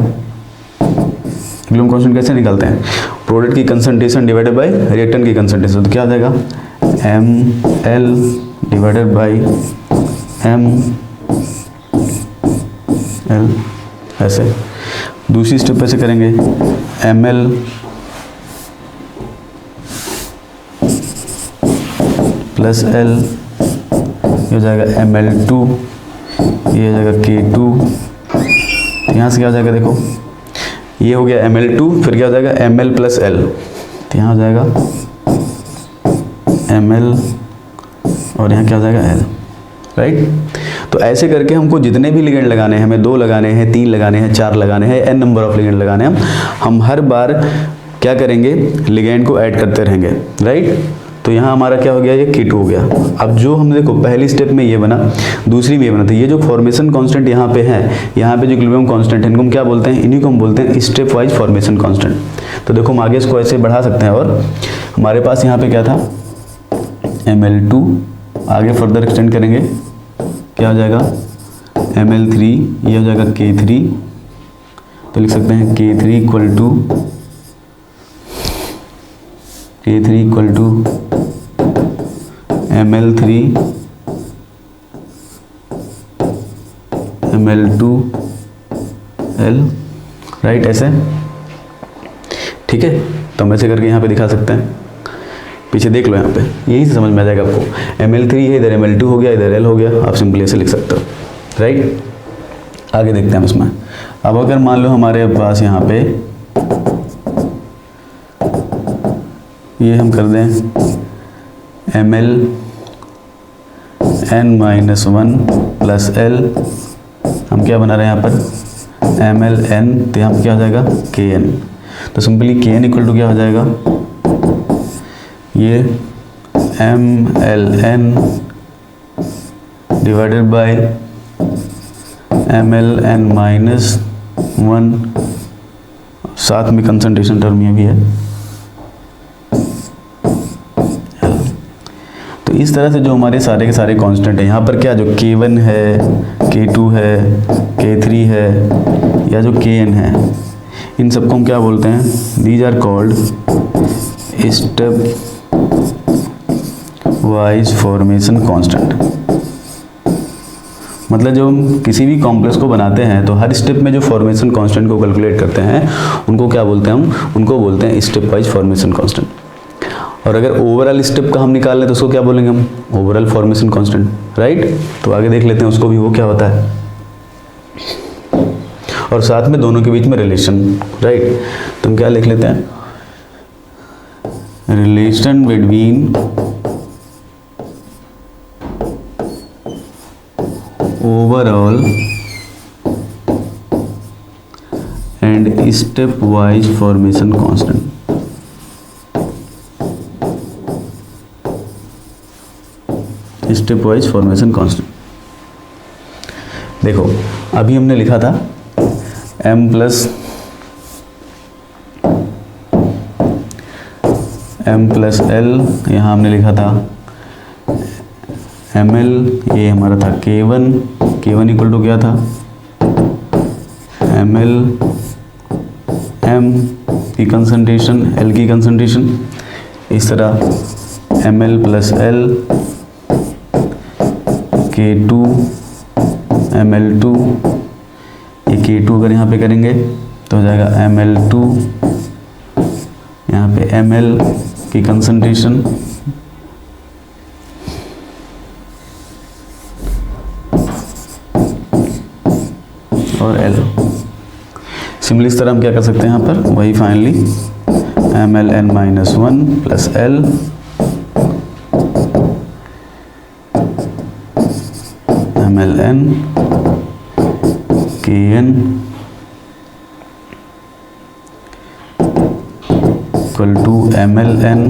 Speaker 1: इक्विलिब्रियम कांस्टेंट कैसे निकालते हैं, प्रोडक्ट की कंसंट्रेशन डिवाइडेड बाय रिएक्टेंट की कंसंट्रेशन, तो क्या हो जाएगा ml डिवाइडेड बाय ml। ऐसे दूसरी स्टेप पे से करेंगे ml प्लस L, ये हो जाएगा ml2, ये हो जाएगा K2, तो यहाँ से क्या हो जाएगा, देखो ये हो गया ml2, फिर क्या हो जाएगा ml प्लस L, तो यहाँ हो जाएगा ml और यहाँ क्या हो जाएगा L, राइट। तो ऐसे करके हमको जितने भी लिगेंड लगाने हैं, हमें 2 लगाने हैं, 3 लगाने हैं, 4 लगाने हैं, n नंबर ऑफ लिगेंड लगाने हैं, हम हर बार क्या करेंगे, लिगेंड को ऐड करते रहेंगे, राइट। तो यहाँ हमारा क्या हो गया, ये K2 हो गया। अब जो हम देखो पहली स्टेप में ये बना, दूसरी में ये बना, तो ये जो फॉर्मेशन कांस्टेंट यहाँ पे है, यहाँ पे जो इक्विलिब्रियम कांस्टेंट है, इनको हम क्या बोलते हैं, इन्हीं को हम बोलते हैं स्टेप वाइज फॉर्मेशन कांस्टेंट। तो देखो हम आगे इसको ऐसे बढ़ा सकते हैं, और हमारे पास यहाँ पे क्या था ml2, आगे फर्दर एक्सटेंड करेंगे क्या हो जाएगा ml3, ये हो जाएगा K3, तो लिख सकते हैं K3 equal to ml3 ml2L, right, ऐसे, ठीक है। तो हम ऐसे करके यहाँ पे दिखा सकते हैं, पीछे देख लो, यहाँ पे यही से समझ में आ जाएगा आपको, ml3 है, इधर ml2 हो गया, इधर L हो गया, आप सिंपली ऐसे लिख सकते हो, राइट। आगे देखते हैं इसमें। अब अगर मान लो हमारे पास यहाँ पे ये हम कर दें n-1 प्लस l, हम क्या बना रहे हैं यहाँ पर mln, तो यहाँ पर क्या हो जाएगा kn। तो सिंपली kn इक्वल टू क्या हो जाएगा, ये mln डिवाइडेड बाय mln-1, साथ में कंसंट्रेशन टर्म ये भी है। तो इस तरह से जो हमारे सारे के सारे कांस्टेंट हैं, यहाँ पर क्या जो K1 है, K2 है, K3 है या जो Kn है, इन सबको हम क्या बोलते हैं, these are called stepwise formation constant. मतलब जब हम किसी भी कॉम्प्लेक्स को बनाते हैं तो हर स्टेप में जो फॉर्मेशन कांस्टेंट को कैलकुलेट करते हैं उनको क्या बोलते हैं, हम उनको बोलते हैं स्टेप वाइज फॉर्मेशन कांस्टेंट। और अगर ओवरऑल स्टेप का हम निकाल लें तो उसको क्या बोलेंगे हम, ओवरऑल फॉर्मेशन कांस्टेंट, राइट। तो आगे देख लेते हैं उसको भी, वो क्या होता है, और साथ में दोनों के बीच में रिलेशन, राइट। तो हम क्या लिख लेते हैं, relation between overall and step wise formation constant. Step wise formation constant, देखो अभी हमने लिखा था m प्लस l, यहाँ हमने लिखा था ml, ये हमारा था K1 इक्वल टू क्या था ml m की कंसंट्रेशन, l की कंसंट्रेशन, इस तरह ml plus l K2 ml2, ये K2 अगर यहाँ पे करेंगे तो हो जाएगा ml2, यहाँ पे ml की कंसंट्रेशन और L। सिमिलरली इस तरह हम क्या कर सकते हैं, यहाँ पर वही finally mln-1 plus L mln Kn equal to mln-1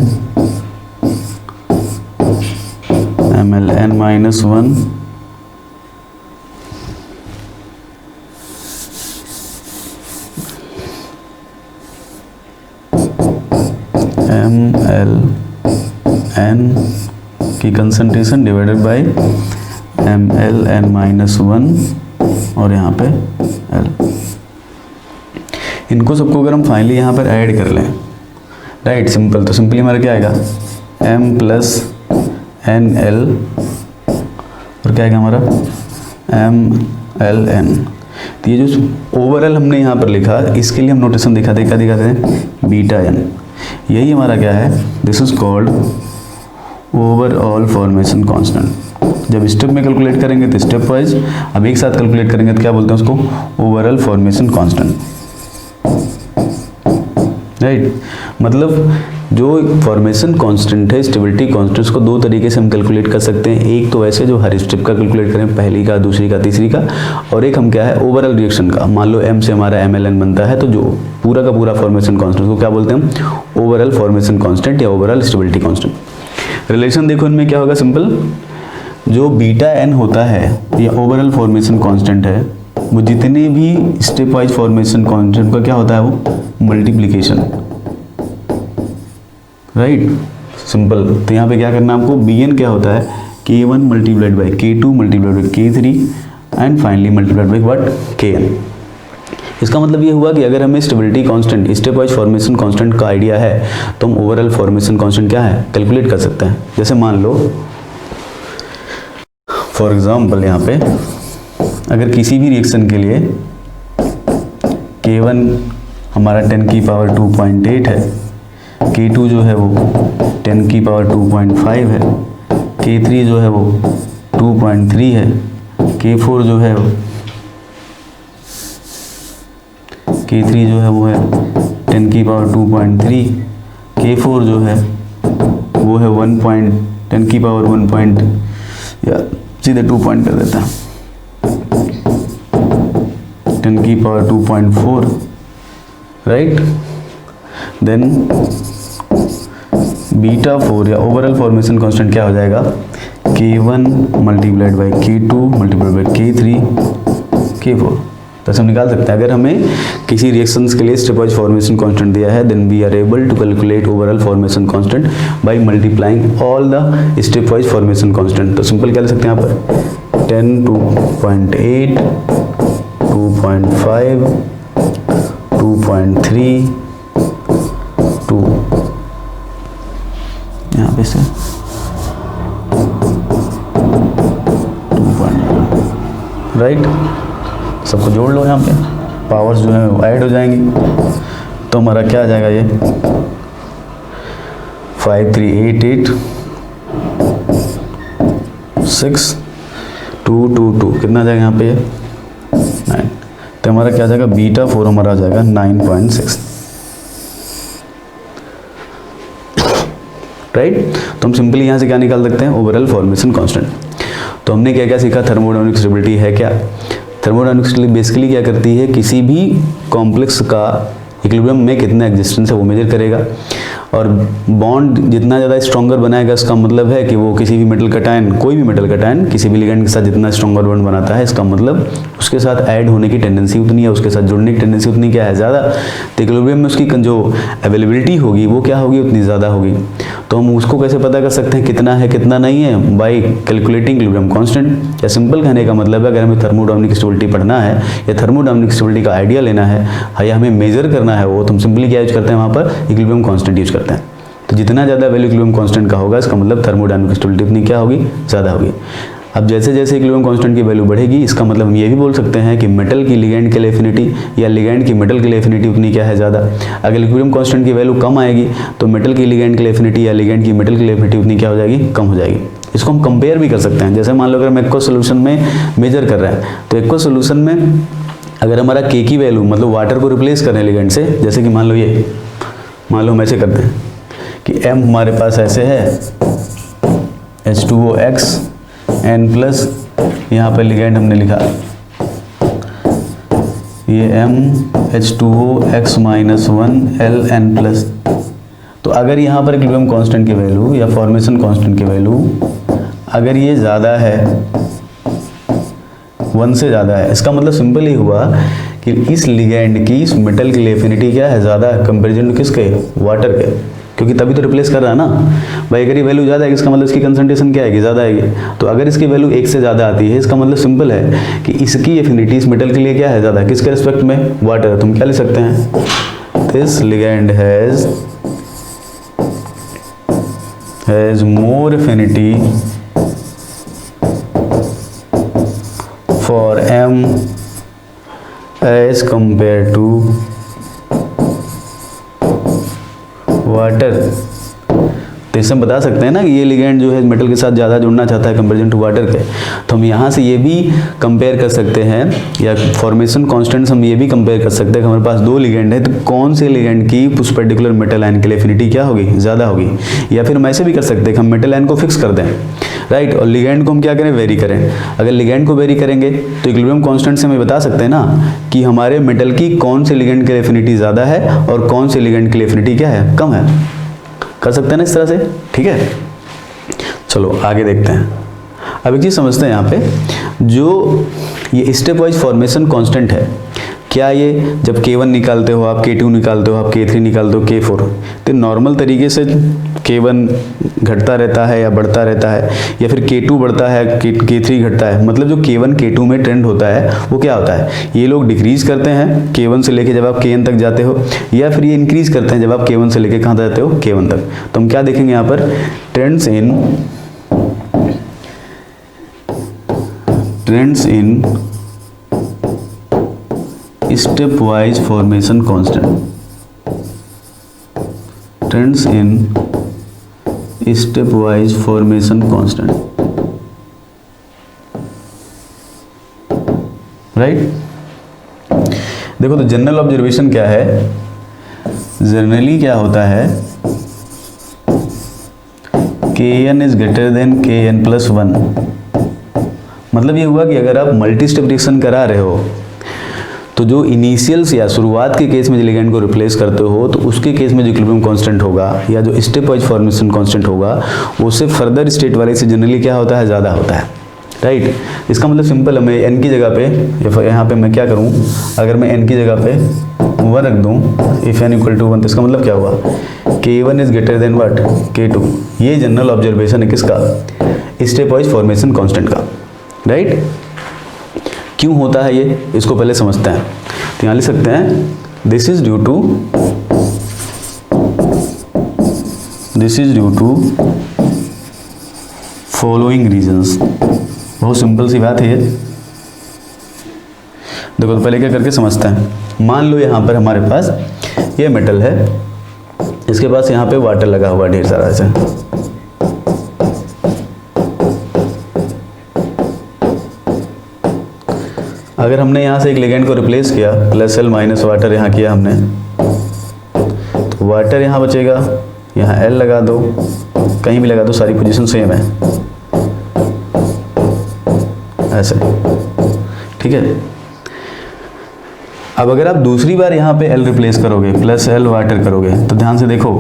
Speaker 1: mln की कंसंट्रेशन डिवाइडेड बाय mln-1 और यहाँ पे L। इनको सबको अगर हम फाइनली यहाँ पर ऐड कर लें, राइट, सिंपल, तो सिंपली हमारा क्या आएगा m प्लस nl और क्या आएगा हमारा mln। तो ये जो ओवरऑल हमने यहाँ पर लिखा, इसके लिए हम नोटेशन दिखाते हैं बीटा n, यही हमारा क्या है, this is called overall formation constant. जब स्टेप में कैलकुलेट करेंगे तो स्टेप वाइज, अब एक साथ कैलकुलेट करेंगे तो क्या बोलते हैं उसको, ओवरऑल फॉर्मेशन कांस्टेंट, राइट। मतलब जो फॉर्मेशन कांस्टेंट है, स्टेबिलिटी कांस्टेंट, को दो तरीके से हम कैलकुलेट कर सकते हैं। एक तो ऐसे जो हर स्टेप का कैलकुलेट करें, पहली का, दूसरी का, तीसरी का, और एक हम क्या है ओवरऑल रिएक्शन का। मान लो m से हमारा mln बनता है, तो जो पूरा का पूरा फॉर्मेशन कांस्टेंट को क्या बोलते हैं हम, ओवरऑल फॉर्मेशन कांस्टेंट या ओवरऑल स्टेबिलिटी कांस्टेंट। रिलेशन देखो इनमें क्या होगा, सिंपल, जो बीटा n होता है या ओवरऑल फॉर्मेशन कांस्टेंट है, वो जितने भी स्टेप वाइज फॉर्मेशन कांस्टेंट का क्या होता है, वो मल्टीप्लिकेशन, राइट, सिंपल। तो यहाँ पे क्या करना है आपको, bn क्या होता है, K1 multiplied by K2 multiplied by K3 and finally multiplied by what, Kn। इसका मतलब ये हुआ कि अगर हमें stability constant, step wise formation constant का आइडिया है तो हम ओवरऑल फॉर्मेशन कांस्टेंट क्या है कैलकुलेट कर सकते हैं। जैसे मान लो फॉर एग्जांपल यहाँ पे अगर किसी भी रिएक्शन के लिए K1 हमारा 10 की पावर 2.8 है, K2 जो है वो 10 की पावर 2.5 है, K3 जो है वो 2.3 है, K4 जो है K3 जो है वो है 10 की पावर 2.3, K4 जो है वो है 10 की पावर 1. सीधे 2 पॉइंट कर देता है, 10 की पावर 2.4, राइट। देन बीटा 4 या ओवरऑल फॉर्मेशन कांस्टेंट क्या हो जाएगा, K1 multiplied by K2 multiplied by K3 K4। तो हम निकाल सकते हैं अगर हमें किसी रिएक्शंस के लिए स्टेप वाइज फॉर्मेशन कांस्टेंट दिया है, then we are able to calculate overall formation constant by multiplying all the stepwise formation constant. तो सिंपल क्या लिख सकते हैं यहाँ पर, 10, 2.8, 2.5, 2.3, 2, यहाँ पे से 2.9, राइट। सबको जोड़ लो, यहाँ पे पावर्स जो है वो ऐड हो जाएंगी, तो हमारा क्या आ जाएगा ये 5, 3, 8, 8, 6, 2, 2, 2, कितना आ जाएगा यहाँ पे ये 9। तो हमारा क्या आ जाएगा, बीटा 4 हमारा आ जाएगा 9.6, राइट। तो हम सिंपली यहाँ से क्या निकाल सकते हैं, ओवरऑल फॉर्मेशन कांस्टेंट। तो हमने क्या क्या सीखा, थर्मोडायनामिक स्टेबिलिटी है क्या। थर्मोडायनामिक स्टेबिलिटी बेसिकली क्या करती है, किसी भी कॉम्प्लेक्स का इक्विलिब्रियम में कितना एग्जिस्टेंस है वो मेजर करेगा, और बॉन्ड जितना ज़्यादा स्ट्रॉन्गर बनाएगा इसका मतलब है कि वो किसी भी मेटल कटायन, कोई भी मेटल कटायन किसी भी लिगेंड के साथ जितना स्ट्रॉन्गर बॉन्ड बनाता है, इसका मतलब उसके साथ ऐड होने की टेंडेंसी उतनी है, उसके साथ जुड़ने की टेंडेंसी उतनी क्या है, ज़्यादा। तो इक्विलिब्रियम में उसकी जो अवेलेबिलिटी होगी वो क्या होगी, उतनी ज़्यादा होगी। तो हम उसको कैसे पता कर सकते हैं कितना है कितना नहीं है, बाई कैलकुलेटिंग इक्विलिब्रियम कांस्टेंट। या सिंपल कहने का मतलब है, अगर हमें थर्मोडायनामिक स्टेबिलिटी पढ़ना है या थर्मोडायनामिक स्टेबिलिटी का आइडिया लेना है या हमें मेजर करना है वो, तो हम सिंपली क्या यूज करते हैं, वहाँ पर इक्विलिब्रियम कांस्टेंट यूज करते हैं। तो जितना ज़्यादा वैल्यू इक्विलिब्रियम कांस्टेंट का होगा, इसका मतलब थर्मोडायनामिक स्टेबिलिटी उतनी क्या होगी, ज़्यादा होगी। अब जैसे जैसे इक्विलिब्रियम कांस्टेंट की वैल्यू बढ़ेगी, इसका मतलब हम ये भी बोल सकते हैं कि मेटल की लिगेंड के लिए एफिनिटी या लिगेंड की मेटल के लिए एफिनिटी उतनी क्या है, ज़्यादा। अगर इक्विलिब्रियम कांस्टेंट की वैल्यू कम आएगी तो मेटल की लिगेंड के लिए एफिनिटी या लिगेंड की मेटल के लिए एफिनिटी उतनी क्या हो जाएगी, कम हो जाएगी। इसको हम कंपेयर भी कर सकते हैं। जैसे मान लो अगर हम एक्वा सोल्यूशन में मेजर कर रहे हैं, तो एक्वा सोल्यूशन में अगर हमारा के की वैल्यू मतलब वाटर को रिप्लेस कर रहे हैं लिगेंड से, जैसे कि मान लो ये, मान लो हम ऐसे करते हैं कि m हमारे पास ऐसे है H2OX n प्लस, यहाँ पर लिगेंड हमने लिखा ये M H2OX -1 Ln प्लस। तो अगर यहाँ पर इक्विलिब्रियम कांस्टेंट की वैल्यू या फॉर्मेशन कांस्टेंट की वैल्यू अगर ये ज़्यादा है, 1 से ज़्यादा है, इसका मतलब सिंपल ही हुआ कि इस लिगेंड की इस मेटल की एफिनिटी क्या है, ज़्यादा कंपेरिजन टू किसके, वाटर के, क्योंकि तभी तो रिप्लेस कर रहा है ना भाई। अगर ये वैल्यू ज़्यादा है इसका मतलब इसकी कंसंट्रेशन क्या है, ज़्यादा आएगी। तो अगर इसकी वैल्यू 1 से ज़्यादा आती है, इसका मतलब सिंपल है कि इसकी एफिनिटी इस मेटल के लिए क्या है, ज़्यादा, किसके रिस्पेक्ट में, वाटर। तुम क्या लिख सकते हैं, this ligand has more affinity for M as compared to water। तो इससे हम बता सकते हैं ना कि ये लिगेंड जो है मेटल के साथ ज़्यादा जुड़ना चाहता है कंपेरिजन टू वाटर के। तो हम यहाँ से ये भी कंपेयर कर सकते हैं, या फॉर्मेशन कांस्टेंट्स हम ये भी कंपेयर कर सकते हैं कि हमारे पास दो लिगेंड है, तो कौन से लिगेंड की उस पर्टिकुलर मेटल आयन के लिए एफिनिटी क्या होगी, ज़्यादा होगी। या फिर हम ऐसे भी कर सकते हैं कि हम मेटल आयन को फिक्स कर दें, राइट, और लिगेंड को हम क्या करें, वेरी करें। अगर लिगेंड को वेरी करेंगे तो इक्विलिब्रियम कांस्टेंट से हम बता सकते हैं ना कि हमारे मेटल की कौन से लिगेंड के लिए एफिनिटी ज़्यादा है और कौन से लिगेंड के लिए एफिनिटी क्या है, कम है। कर सकते हैं ना इस तरह से, ठीक है। चलो आगे देखते हैं। अब एक चीज़ समझते हैं यहाँ पे, जो ये स्टेप वाइज फॉर्मेशन कांस्टेंट है, क्या ये जब K1 निकालते हो आप, K2 निकालते हो आप, K3 निकालते हो, K4, तो नॉर्मल तरीके से K1 घटता रहता है या बढ़ता रहता है, या फिर K2 बढ़ता है, K3 घटता है। मतलब जो K1 K2 में ट्रेंड होता है वो क्या होता है, ये लोग डिक्रीज करते हैं K1 से लेके जब आप Kn तक जाते हो, या फिर ये इंक्रीज करते हैं जब आप K1 से लेके कहाँ जाते हो, K1 तक। तो हम क्या देखेंगे यहाँ पर, trends in step wise formation constant, trends in step wise formation constant, right. देखो तो जनरल ऑब्जर्वेशन क्या है, जनरली क्या होता है, Kn is greater than Kn+1, मतलब ये हुआ कि अगर आप मल्टी स्टेप रिएक्शन करा रहे हो तो जो इनिशियल्स या शुरुआत के केस में जो लिगेंड को रिप्लेस करते हो तो उसके केस में जो इक्विलिब्रियम कांस्टेंट होगा या जो स्टेप वाइज फॉर्मेशन कांस्टेंट होगा उससे फर्दर स्टेट वाले से जनरली क्या होता है, ज़्यादा होता है, राइट। इसका मतलब सिंपल है, मैं n की जगह पे यहाँ पे मैं क्या करूँ, अगर मैं n की जगह पे 1 रख दूँ, इफ़ n इक्वल टू 1, तो इसका मतलब क्या हुआ, k1 is greater than what, k2। ये जनरल ऑब्जर्वेशन है किसका, स्टेप वाइज फॉर्मेशन कांस्टेंट का, राइट। क्यों होता है ये, इसको पहले समझते हैं। तो यहाँ लिख सकते हैं this is due to following reasons. बहुत सिंपल सी बात है ये, देखो तो पहले क्या करके समझते हैं। मान लो यहाँ पर हमारे पास ये मेटल है, इसके पास यहाँ पे वाटर लगा हुआ ढेर सारा ऐसे, अगर हमने यहाँ से एक लिगेंड को रिप्लेस किया +L माइनस वाटर यहाँ किया हमने, तो वाटर यहाँ बचेगा, यहाँ L लगा दो, कहीं भी लगा दो, सारी पोजीशन सेम है ऐसे, ठीक है। अब अगर आप दूसरी बार यहाँ पे L रिप्लेस करोगे +L वाटर करोगे तो ध्यान से देखो,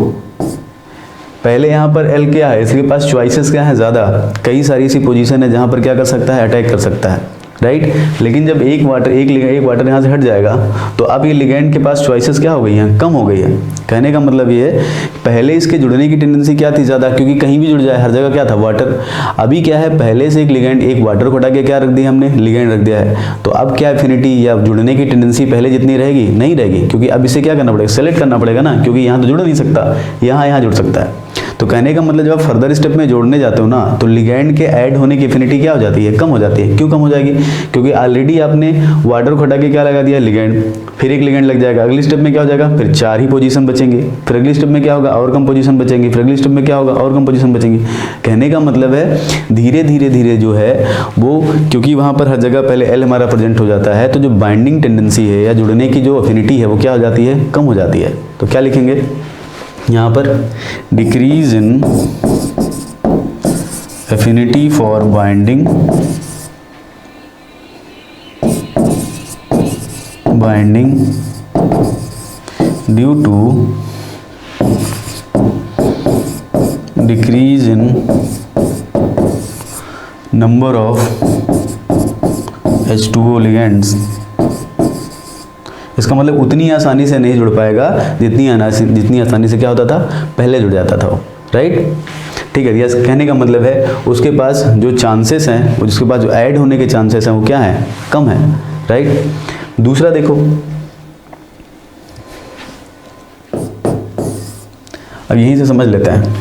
Speaker 1: पहले यहाँ पर L क्या है, इसके पास चॉइसेस क्या है, ज़्यादा, कई सारी ऐसी पोजीशन है जहाँ पर क्या कर सकता है, अटैक कर सकता है, राइट। लेकिन जब एक वाटर यहाँ से हट जाएगा तो अब ये लिगेंड के पास चॉइसेस क्या हो गई हैं, कम हो गई है। कहने का मतलब ये है, पहले इसके जुड़ने की टेंडेंसी क्या थी, ज़्यादा, क्योंकि कहीं भी जुड़ जाए हर जगह क्या था, वाटर। अभी क्या है, पहले से एक लिगेंड, एक वाटर को हटा के क्या रख दिया हमने, लिगेंड रख दिया है, तो अब क्या एफिनिटी या जुड़ने की टेंडेंसी पहले जितनी रहेगी, नहीं रहेगी, क्योंकि अब इसे क्या करना पड़ेगा, सेलेक्ट करना पड़ेगा ना, क्योंकि यहाँ तो जुड़ नहीं सकता, यहाँ जुड़ सकता है। तो कहने का मतलब जब आप फर्दर स्टेप में जोड़ने जाते हो ना, तो लिगेंड के ऐड होने की एफिनिटी क्या हो जाती है, कम हो जाती है। क्यों कम हो जाएगी, क्योंकि ऑलरेडी आपने वाटर को हटा के क्या लगा दिया, लिगेंड, फिर एक लिगेंड लग जाएगा, अगली स्टेप में क्या हो जाएगा, फिर 4 ही पोजीशन बचेंगे, फिर अगली स्टेप में क्या होगा, और कम पोजीशन बचेंगे, फिर अगली स्टेप में क्या होगा, और कम पोजीशन बचेंगे। कहने का मतलब है धीरे धीरे जो है वो, क्योंकि वहाँ पर हर जगह पहले L हमारा प्रेजेंट हो जाता है, तो जो बाइंडिंग टेंडेंसी है या जुड़ने की जो एफिनिटी है वो क्या हो जाती है, कम हो जाती है। तो क्या लिखेंगे यहाँ पर, decrease in affinity for binding due to decrease in number of H2O ligands. इसका मतलब उतनी आसानी से नहीं जुड़ पाएगा जितनी आसानी से क्या होता था, पहले जुड़ जाता था, राइट। ठीक है, यस, कहने का मतलब है उसके पास जो चांसेस हैं, उसके पास जो ऐड होने के चांसेस हैं वो क्या है, कम है, राइट। दूसरा देखो, अब यहीं से समझ लेते हैं।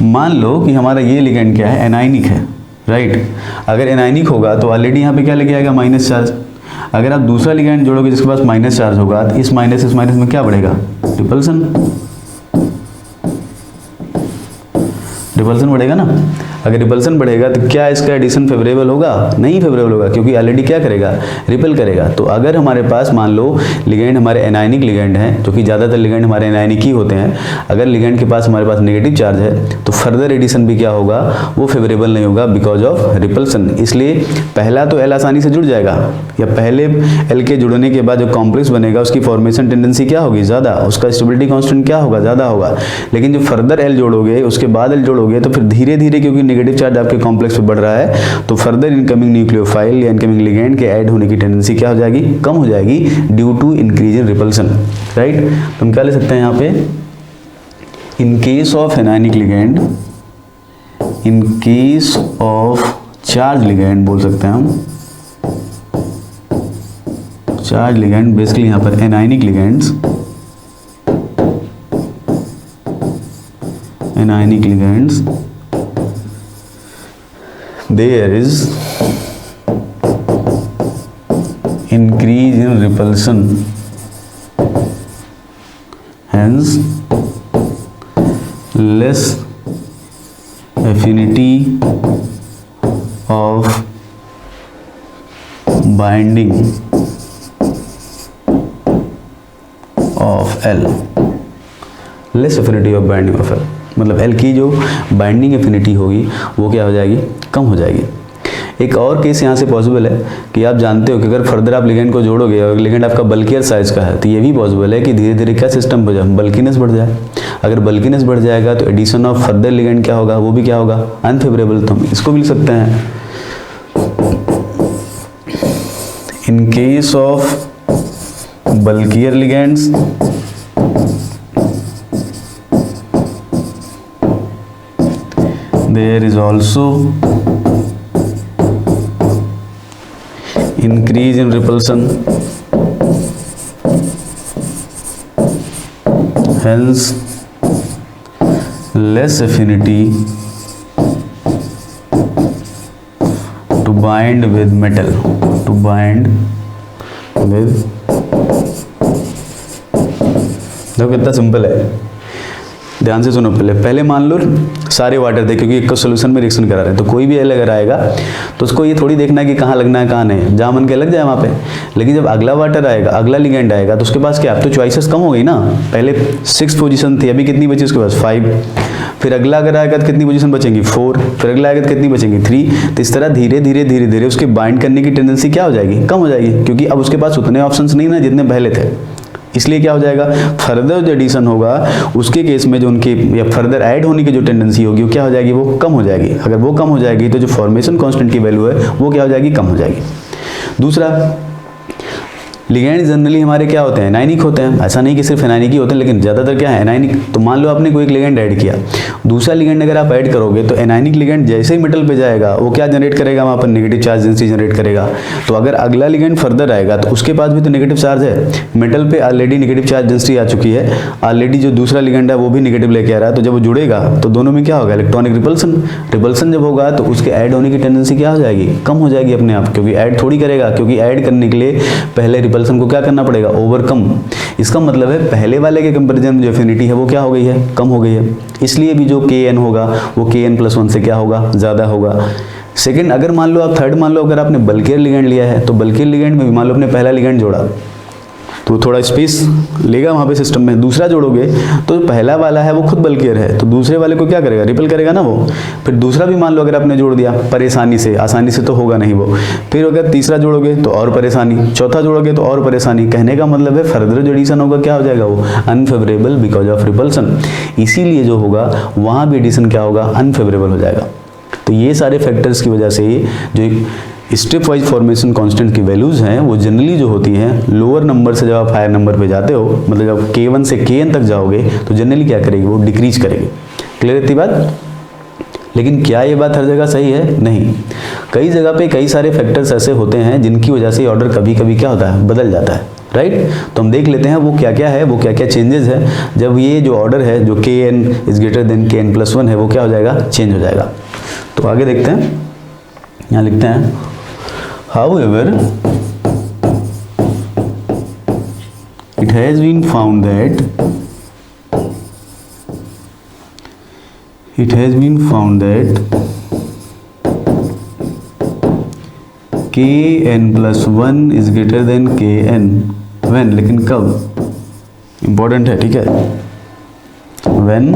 Speaker 1: मान लो कि हमारा ये लिगेंड क्या है, एनायनिक है, राइट। अगर एनायनिक होगा तो ऑलरेडी यहाँ पे क्या लेके आएगा, माइनस चार्ज। अगर आप दूसरा लिगेंड जोड़ोगे जिसके पास माइनस चार्ज होगा तो इस माइनस में क्या बढ़ेगा, रिपल्सन बढ़ेगा ना। अगर रिपल्सन बढ़ेगा तो क्या इसका एडिशन फेवरेबल होगा, नहीं फेवरेबल होगा, क्योंकि ऑलरेडी क्या करेगा, रिपेल करेगा। तो अगर हमारे पास मान लो लिगेंड हमारे एनायनिक लिगेंड हैं, जो कि ज़्यादातर लिगेंड हमारे एनायनिक ही होते हैं, अगर लिगेंड के पास हमारे पास नेगेटिव चार्ज है तो फर्दर एडिशन भी क्या होगा, वो फेवरेबल नहीं होगा बिकॉज ऑफ रिपल्सन। इसलिए पहला तो एल आसानी से जुड़ जाएगा, या पहले एल के जुड़ने के बाद जो कॉम्प्लेक्स बनेगा उसकी फॉर्मेशन टेंडेंसी क्या होगी, ज़्यादा, उसका स्टेबिलिटी कॉन्स्टेंट क्या होगा, ज़्यादा होगा। लेकिन जो फर्दर एल जोड़ोगे, उसके बाद एल जोड़ोगे, तो फिर धीरे धीरे क्योंकि नेगेटिव चार्ज आपके कॉम्प्लेक्स पे बढ़ रहा है, तो फर्दर इनकमिंग न्यूक्लियोफाइल या इनकमिंग लिगेंड के ऐड होने की टेंडेंसी क्या हो जाएगी, कम हो जाएगी, due to increase in repulsion, right. तो हम क्या ले सकते हैं यहाँ पे, in case of anionic ligand, in case of charge ligand बोल सकते हैं हम, चार्ज लिगेंड, बेसिकली यहाँ पर anionic ligands, anionic ligands, there is increase in repulsion, hence less affinity of binding of L, less affinity of binding of L, मतलब L की जो बाइंडिंग एफिनिटी होगी वो क्या हो जाएगी, कम हो जाएगी। एक और केस यहाँ से पॉसिबल है कि आप जानते हो कि अगर फर्दर आप लिगेंड को जोड़ोगे और लिगेंड आपका बल्कियर साइज का है, तो ये भी पॉसिबल है कि धीरे धीरे क्या सिस्टम हो जाए, बल्कीनेस बढ़ जाए। अगर बल्कीनेस बढ़ जाएगा तो एडिशन ऑफ फर्दर लिगेंड क्या होगा, वो भी क्या होगा, अनफेवरेबल। तो हम इसको भी लिख सकते हैं, इन case of bulkier ligands there is also increase in repulsion, hence less affinity to bind with metal, to bind with, देखो कितना सिंपल है, ध्यान से सुनो। पहले मान लो सारे वाटर थे, क्योंकि एक सोल्यूशन में रिएक्शन करा रहे हैं, तो कोई भी अगर आएगा तो उसको ये थोड़ी देखना है कि कहाँ लगना है कहाँ नहीं, जहाँ मन के लग जाए वहाँ पे। लेकिन जब अगला वाटर आएगा, अगला लिगेंड आएगा, तो उसके पास क्या, अब तो चॉइसेस कम हो गई ना। पहले 6 पोजीशन थी, अभी कितनी बची उसके पास, 5। फिर अगला अगर आएगा तो कितनी पोजीशन बचेंगी, 4। फिर अगला आएगा तो कितनी बचेंगी, 3। तो इस तरह धीरे धीरे धीरे धीरे उसके बाइंड करने की टेंडेंसी क्या हो जाएगी, कम हो जाएगी, क्योंकि अब उसके पास उतने ऑप्शंस नहीं ना जितने पहले थे। इसलिए क्या हो जाएगा, फर्दर जो एडिशन होगा उसके केस में जो उनके या फर्दर ऐड होने की जो टेंडेंसी होगी वो क्या हो जाएगी, वो कम हो जाएगी। अगर वो कम हो जाएगी तो जो फॉर्मेशन कांस्टेंट की वैल्यू है वो क्या हो जाएगी, कम हो जाएगी। दूसरा, लिगेंड जनरली हमारे क्या होते हैं, एनायनिक होते हैं। ऐसा नहीं कि सिर्फ एनायनिक ही होते हैं, लेकिन ज़्यादातर क्या है, एनायनिक। तो मान लो आपने कोई एक लिगेंड ऐड किया, दूसरा लिगेंड अगर आप ऐड करोगे तो एनायनिक लिगेंड जैसे ही मेटल पे जाएगा वो क्या जनरेट करेगा, वहाँ पर नेगेटिव चार्ज डेंसिटी जनरेट करेगा। तो अगर अगला लिगेंड फर्दर आएगा तो उसके पास भी तो नेगेटिव चार्ज है, मेटल पे ऑलरेडी नेगेटिव चार्ज डेंसिटी आ चुकी है, ऑलरेडी जो दूसरा लिगेंड है वो भी नेगेटिव लेके आ रहा है। तो जब वो जुड़ेगा तो दोनों में क्या होगा, इलेक्ट्रॉनिक रिपल्सन। रिपल्सन जब होगा तो उसके ऐड होने की टेंडेंसी क्या हो जाएगी, कम हो जाएगी अपने आप, क्योंकि ऐड थोड़ी करेगा, क्योंकि ऐड करने के लिए पहले रिपल्सन को क्या करना पड़ेगा, ओवरकम। इसका मतलब है पहले वाले के कंपैरिजन में जो एफिनिटी है वो क्या हो गई है, कम हो गई है। इसलिए भी जो Kn होगा वो Kn+1 से क्या होगा, ज़्यादा होगा। सेकंड, अगर मान लो आप थर्ड मान लो अगर आपने बल्कियर लिगेंड लिया है, तो बल्कियर लिगेंड में भी मान लो आपने पहला लिगेंड जोड़ा तो थोड़ा स्पेस लेगा वहाँ पे सिस्टम में। दूसरा जोड़ोगे तो पहला वाला है वो खुद बल्कियर है, तो दूसरे वाले को क्या करेगा, रिपल करेगा ना वो। फिर दूसरा भी मान लो अगर आपने जोड़ दिया परेशानी से, आसानी से तो होगा नहीं वो। फिर अगर तीसरा जोड़ोगे तो और परेशानी, चौथा जोड़ोगे तो और परेशानी। कहने का मतलब है फर्दर जो एडिशन होगा क्या हो जाएगा, वो अनफेवरेबल बिकॉज ऑफ रिपल्सन। इसीलिए जो होगा वहाँ भी एडिशन क्या होगा, अनफेवरेबल हो जाएगा। तो ये सारे फैक्टर्स की वजह से जो स्टेप वाइज फॉर्मेशन कांस्टेंट की वैल्यूज़ हैं वो जनरली जो होती हैं लोअर नंबर से जब आप हायर नंबर पे जाते हो, मतलब जब K1 से Kn तक जाओगे तो जनरली क्या करेगी, वो डिक्रीज करेगी। क्लियर इतनी बात। लेकिन क्या ये बात हर जगह सही है, नहीं। कई जगह पे कई सारे फैक्टर्स ऐसे होते हैं जिनकी वजह से ऑर्डर कभी कभी क्या होता है, बदल जाता है, राइट। तो हम देख लेते हैं वो क्या क्या है, वो क्या क्या चेंजेस है जब ये जो ऑर्डर है जो Kn is greater than Kn+1 है वो क्या हो जाएगा, चेंज हो जाएगा। तो आगे देखते हैं, यहाँ लिखते हैं however it has been found that Kn+1 is greater than Kn when, लेकिन कब, इंपॉर्टेंट है, ठीक है, when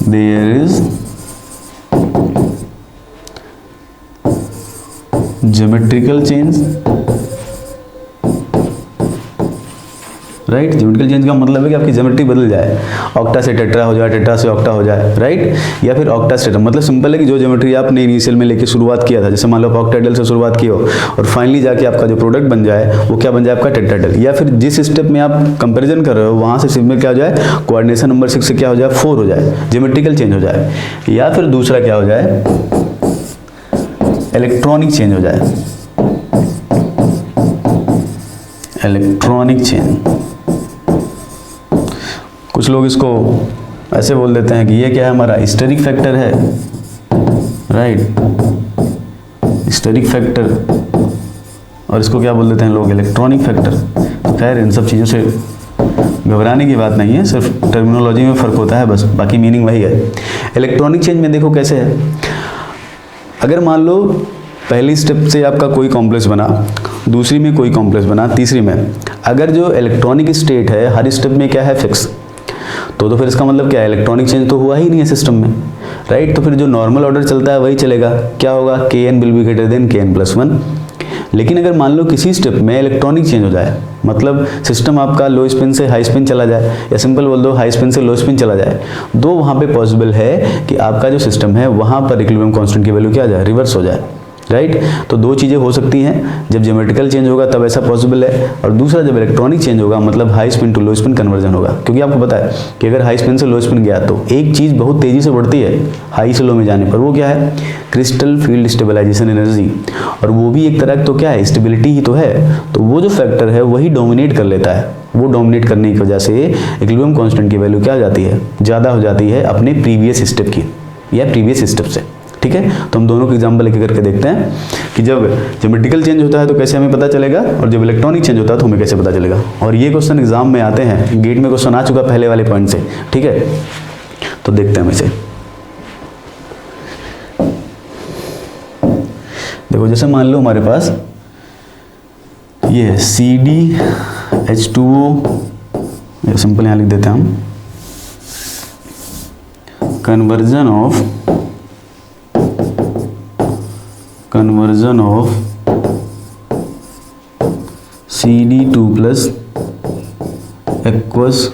Speaker 1: there is geometrical change, right. Geometrical change का मतलब है कि आपकी ज्योमेट्री बदल जाए, ऑक्टा से टेट्रा हो जाए, टेट्रा से ऑक्टा हो जाए, राइट। या फिर ऑक्टा से टेट्रा, मतलब सिंपल है कि जो ज्योमेट्री आपने इनिशियल में लेके शुरुआत किया था, जैसे मान लो आप ऑक्टाहेड्रल से शुरुआत की हो और फाइनली जाके आपका जो प्रोडक्ट बन जाए वो क्या बन जाए, आपका टेट्राहेड्रल। या फिर जिस स्टेप में आप कंपेरिजन कर रहे हो वहाँ से स्टेप में क्या हो जाए, कोऑर्डिनेशन नंबर 6 से क्या हो जाए, 4 हो जाए, ज्योमेट्रिकल चेंज हो जाए। या फिर दूसरा क्या हो जाए, इलेक्ट्रॉनिक चेंज हो जाए, इलेक्ट्रॉनिक चेंज। कुछ लोग इसको ऐसे बोल देते हैं कि ये क्या है, हमारा हिस्टेरिक फैक्टर है, राइट, हिस्टेरिक फैक्टर, और इसको क्या बोल देते हैं लोग, इलेक्ट्रॉनिक फैक्टर। खैर इन सब चीज़ों से घबराने की बात नहीं है, सिर्फ टर्मिनोलॉजी में फ़र्क होता है बस, बाकी मीनिंग वही है। इलेक्ट्रॉनिक चेंज में देखो कैसे है, अगर मान लो पहली स्टेप से आपका कोई कॉम्प्लेक्स बना, दूसरी में कोई कॉम्प्लेक्स बना, तीसरी में, अगर जो इलेक्ट्रॉनिक स्टेट है हर स्टेप में क्या है, फिक्स, तो फिर इसका मतलब क्या है, इलेक्ट्रॉनिक चेंज तो हुआ ही नहीं है सिस्टम में, राइट। तो फिर जो नॉर्मल ऑर्डर चलता है वही चलेगा, क्या होगा, K N will be greater than K N plus 1। लेकिन अगर मान लो किसी स्टेप में इलेक्ट्रॉनिक चेंज हो जाए, मतलब सिस्टम आपका लो स्पिन से हाई स्पिन चला जाए, या सिंपल बोल दो हाई स्पिन से लो स्पिन चला जाए, तो वहाँ पे पॉसिबल है कि आपका जो सिस्टम है वहाँ पर इक्विलिब्रियम कांस्टेंट की वैल्यू क्या आ जाए, रिवर्स हो जाए, राइट। तो दो चीज़ें हो सकती हैं, जब ज्योमेट्रिकल चेंज होगा तब ऐसा पॉसिबल है, और दूसरा जब इलेक्ट्रॉनिक चेंज होगा मतलब high spin to low spin conversion होगा। क्योंकि आपको पता है कि अगर हाई स्पिन से लो स्पिन गया तो एक चीज़ बहुत तेज़ी से बढ़ती है हाई से लो में जाने पर, वो क्या है, क्रिस्टल फील्ड स्टेबलाइजेशन एनर्जी, और वो भी एक तरह तो क्या है, स्टेबिलिटी ही तो है। तो वो जो फैक्टर है वही डोमिनेट कर लेता है, वो डोमिनेट करने की वजह से इक्विलिब्रियम कांस्टेंट की वैल्यू क्या हो जाती है, ज़्यादा हो जाती है अपने प्रीवियस स्टेप की या प्रीवियस स्टेप से, ठीक है। तो हम दोनों के एग्जाम्पल लेके करके देखते हैं कि जब ज्योमेट्रिकल चेंज होता है तो कैसे हमें पता चलेगा, और जब इलेक्ट्रॉनिक चेंज होता है तो हमें कैसे पता चलेगा। और ये क्वेश्चन एग्जाम में आते हैं, गेट में क्वेश्चन आ चुका पहले वाले पॉइंट से, ठीक है। तो देखते हैं हम इसे। देखो जैसे मान लो हमारे पास ये है CdH2O, सिंपल यहाँ लिख देते हैं हम, conversion of CD2 plus aqueous,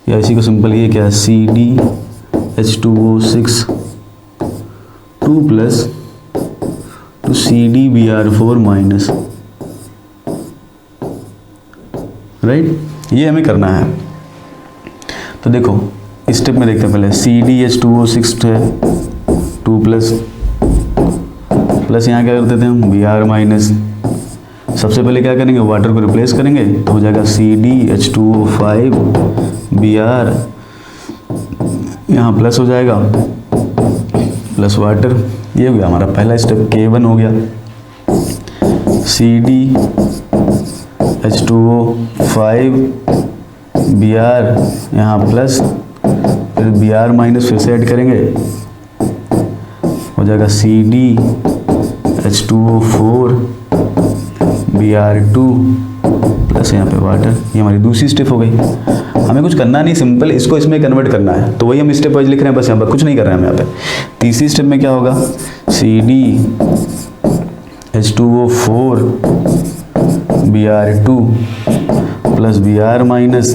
Speaker 1: या इसी को सिंपल ये क्या है, CdH2O6 2 plus two CdBr4 minus, right. ये हमें करना है। तो देखो स्टेप में देखते हैं, पहले CdH2O6 है 2 प्लस यहाँ क्या कर देते हैं हम, Br माइनस। सबसे पहले क्या करेंगे, वाटर को रिप्लेस करेंगे तो हो जाएगा CdH2O5 Br, यहाँ प्लस हो जाएगा प्लस वाटर। ये हो गया हमारा पहला स्टेप, K1 हो गया, CdH2O5 Br यहाँ प्लस, फिर Br माइनस फिर से ऐड करेंगे, हो जाएगा CdH2O4 Br2 प्लस यहाँ पे वाटर। ये हमारी दूसरी स्टेप हो गई। हमें कुछ करना नहीं, सिंपल इसको इसमें कन्वर्ट करना है, तो वही हम स्टेप वाइज लिख रहे हैं, बस यहाँ पर कुछ नहीं कर रहे हैं हम यहाँ पे। तीसरी स्टेप में क्या होगा, CdH2O4 Br2 plus Br minus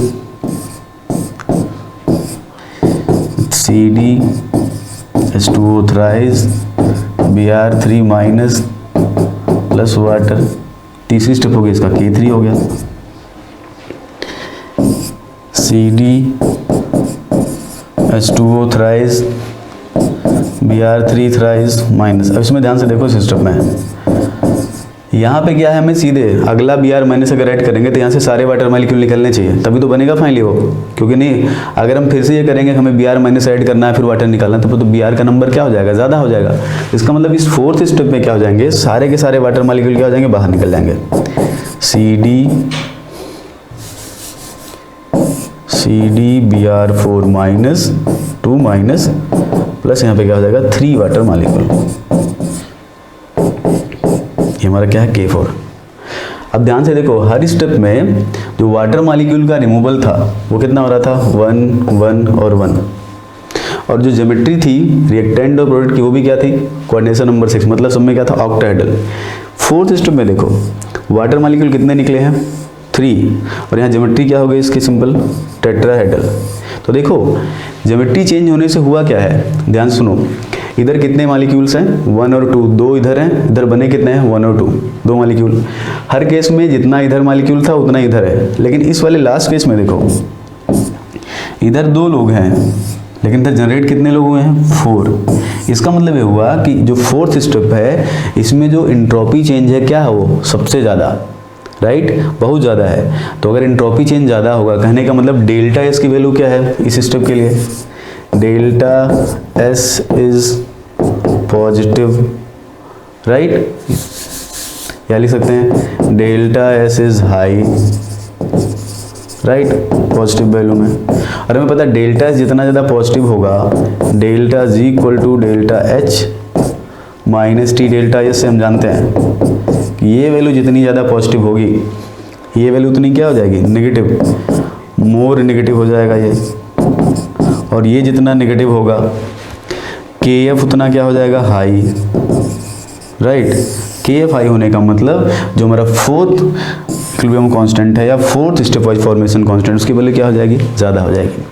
Speaker 1: CdH2O thrice Br3 minus plus water. तीसरी स्टेप हो गई इसका, K3 हो गया, CdH2O thrice Br3 thrice minus. अब इसमें ध्यान से देखो सिस्टम में, यहाँ पे क्या है, हमें सीधे अगला Br माइनस अगर ऐड करेंगे तो यहाँ से सारे वाटर मॉलिक्यूल निकलने चाहिए, तभी तो बनेगा फाइनली वो। क्योंकि नहीं, अगर हम फिर से ये करेंगे हमें Br माइनस ऐड करना है फिर वाटर निकालना है, तो Br का नंबर क्या हो जाएगा, ज़्यादा हो जाएगा। इसका मतलब इस फोर्थ स्टेप में क्या हो जाएंगे, सारे के सारे वाटर मॉलिक्यूल क्या हो जाएंगे, बाहर निकल जाएंगे। CdBr4 माइनस 2 माइनस प्लस यहाँ पे क्या हो जाएगा 3 वाटर मॉलिक्यूल। ये हमारा क्या है, K4। अब ध्यान से देखो, हर स्टेप में जो वाटर मॉलिक्यूल का रिमूवल था वो कितना हो रहा था, 1 1 और 1। और जो ज्योमेट्री थी रिएक्टेंट और प्रोडक्ट की वो भी क्या थी, कोऑर्डिनेशन नंबर 6, मतलब सब में क्या था, ऑक्टाहेड्रल। फोर्थ स्टेप में देखो वाटर मॉलिक्यूल कितने निकले हैं, 3, और यहाँ ज्योमेट्री क्या हो गई इसकी, सिंपल टेट्राहेड्रल। तो देखो ज्योमेट्री चेंज होने से हुआ क्या है, ध्यान सुनो, इधर कितने मॉलिक्यूल्स हैं, 1 और 2, 2 इधर हैं, इधर बने कितने हैं, 1 और 2, 2 मॉलिक्यूल। हर केस में जितना इधर मॉलिक्यूल था उतना इधर है, लेकिन इस वाले लास्ट केस में देखो इधर 2 लोग हैं लेकिन इधर जनरेट कितने लोग हुए हैं, 4। इसका मतलब ये हुआ कि जो फोर्थ स्टेप है इसमें जो इंट्रोपी चेंज है क्या है, वो सबसे ज़्यादा, राइट, बहुत ज़्यादा है। तो अगर इंट्रोपी चेंज ज़्यादा होगा, कहने का मतलब डेल्टा एस की वैल्यू क्या है इस स्टेप के लिए, delta S is positive, right, या लिख सकते हैं delta S is high, right, positive value में। और हमें पता है डेल्टा एस जितना ज़्यादा पॉजिटिव होगा, delta G equal to delta H minus T delta S से हम जानते हैं कि ये वैल्यू जितनी ज़्यादा पॉजिटिव होगी ये वैल्यू उतनी क्या हो जाएगी, नेगेटिव, मोर नेगेटिव हो जाएगा ये, और ये जितना नेगेटिव होगा KF उतना क्या हो जाएगा, हाई, राइट। KF हाई होने का मतलब जो हमारा फोर्थ इक्विलिब्रियम कांस्टेंट है या fourth step wise formation constant, उसकी वैल्यू क्या हो जाएगी, ज़्यादा हो जाएगी।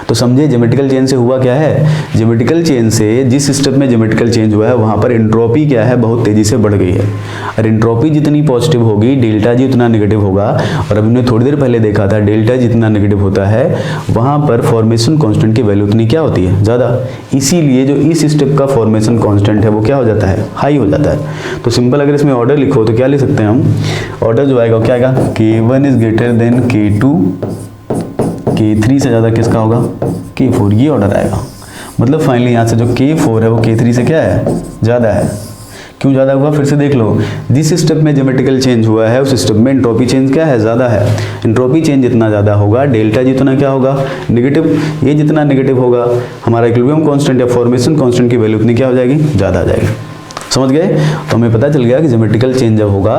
Speaker 1: तो समझे ज्योमेट्रिकल चेंज से हुआ क्या है, ज्योमेट्रिकल चेंज से जिस स्टेप में ज्योमेट्रिकल चेंज हुआ है वहाँ पर एंट्रोपी क्या है, बहुत तेज़ी से बढ़ गई है। और एंट्रोपी जितनी पॉजिटिव होगी डेल्टा जी उतना नेगेटिव होगा। और अभी हमने थोड़ी देर पहले देखा था डेल्टा जितना नेगेटिव होता है वहाँ पर फॉर्मेशन कांस्टेंट की वैल्यू उतनी क्या होती है, ज़्यादा। इसीलिए जो इस स्टेप का फॉर्मेशन कांस्टेंट है वो क्या हो जाता है, हाई हो जाता है। तो सिंपल अगर इसमें ऑर्डर लिखो तो क्या लिख सकते हैं हम, ऑर्डर जो आएगा क्या आएगा, K1 is greater than K2, K3 से ज़्यादा किसका होगा, K4, ये ऑर्डर आएगा। मतलब फाइनली यहाँ से जो K4 है वो K3 से क्या है, ज़्यादा है। क्यों ज़्यादा हुआ, फिर से देख लो, जिस स्टेप में ज्योमेट्रिकल चेंज हुआ है उस स्टेप में एंट्रोपी चेंज क्या है, ज़्यादा है। एंट्रोपी चेंज जितना ज़्यादा होगा डेल्टा जितना क्या होगा, नेगेटिव। ये जितना नेगेटिव होगा हमारा इक्विलिब्रियम कांस्टेंट या फॉर्मेशन कांस्टेंट की वैल्यू उतनी क्या हो जाएगी, ज़्यादा आ जाएगी। समझ गए। तो हमें पता चल गया कि ज्योमेट्रिकल चेंज जब होगा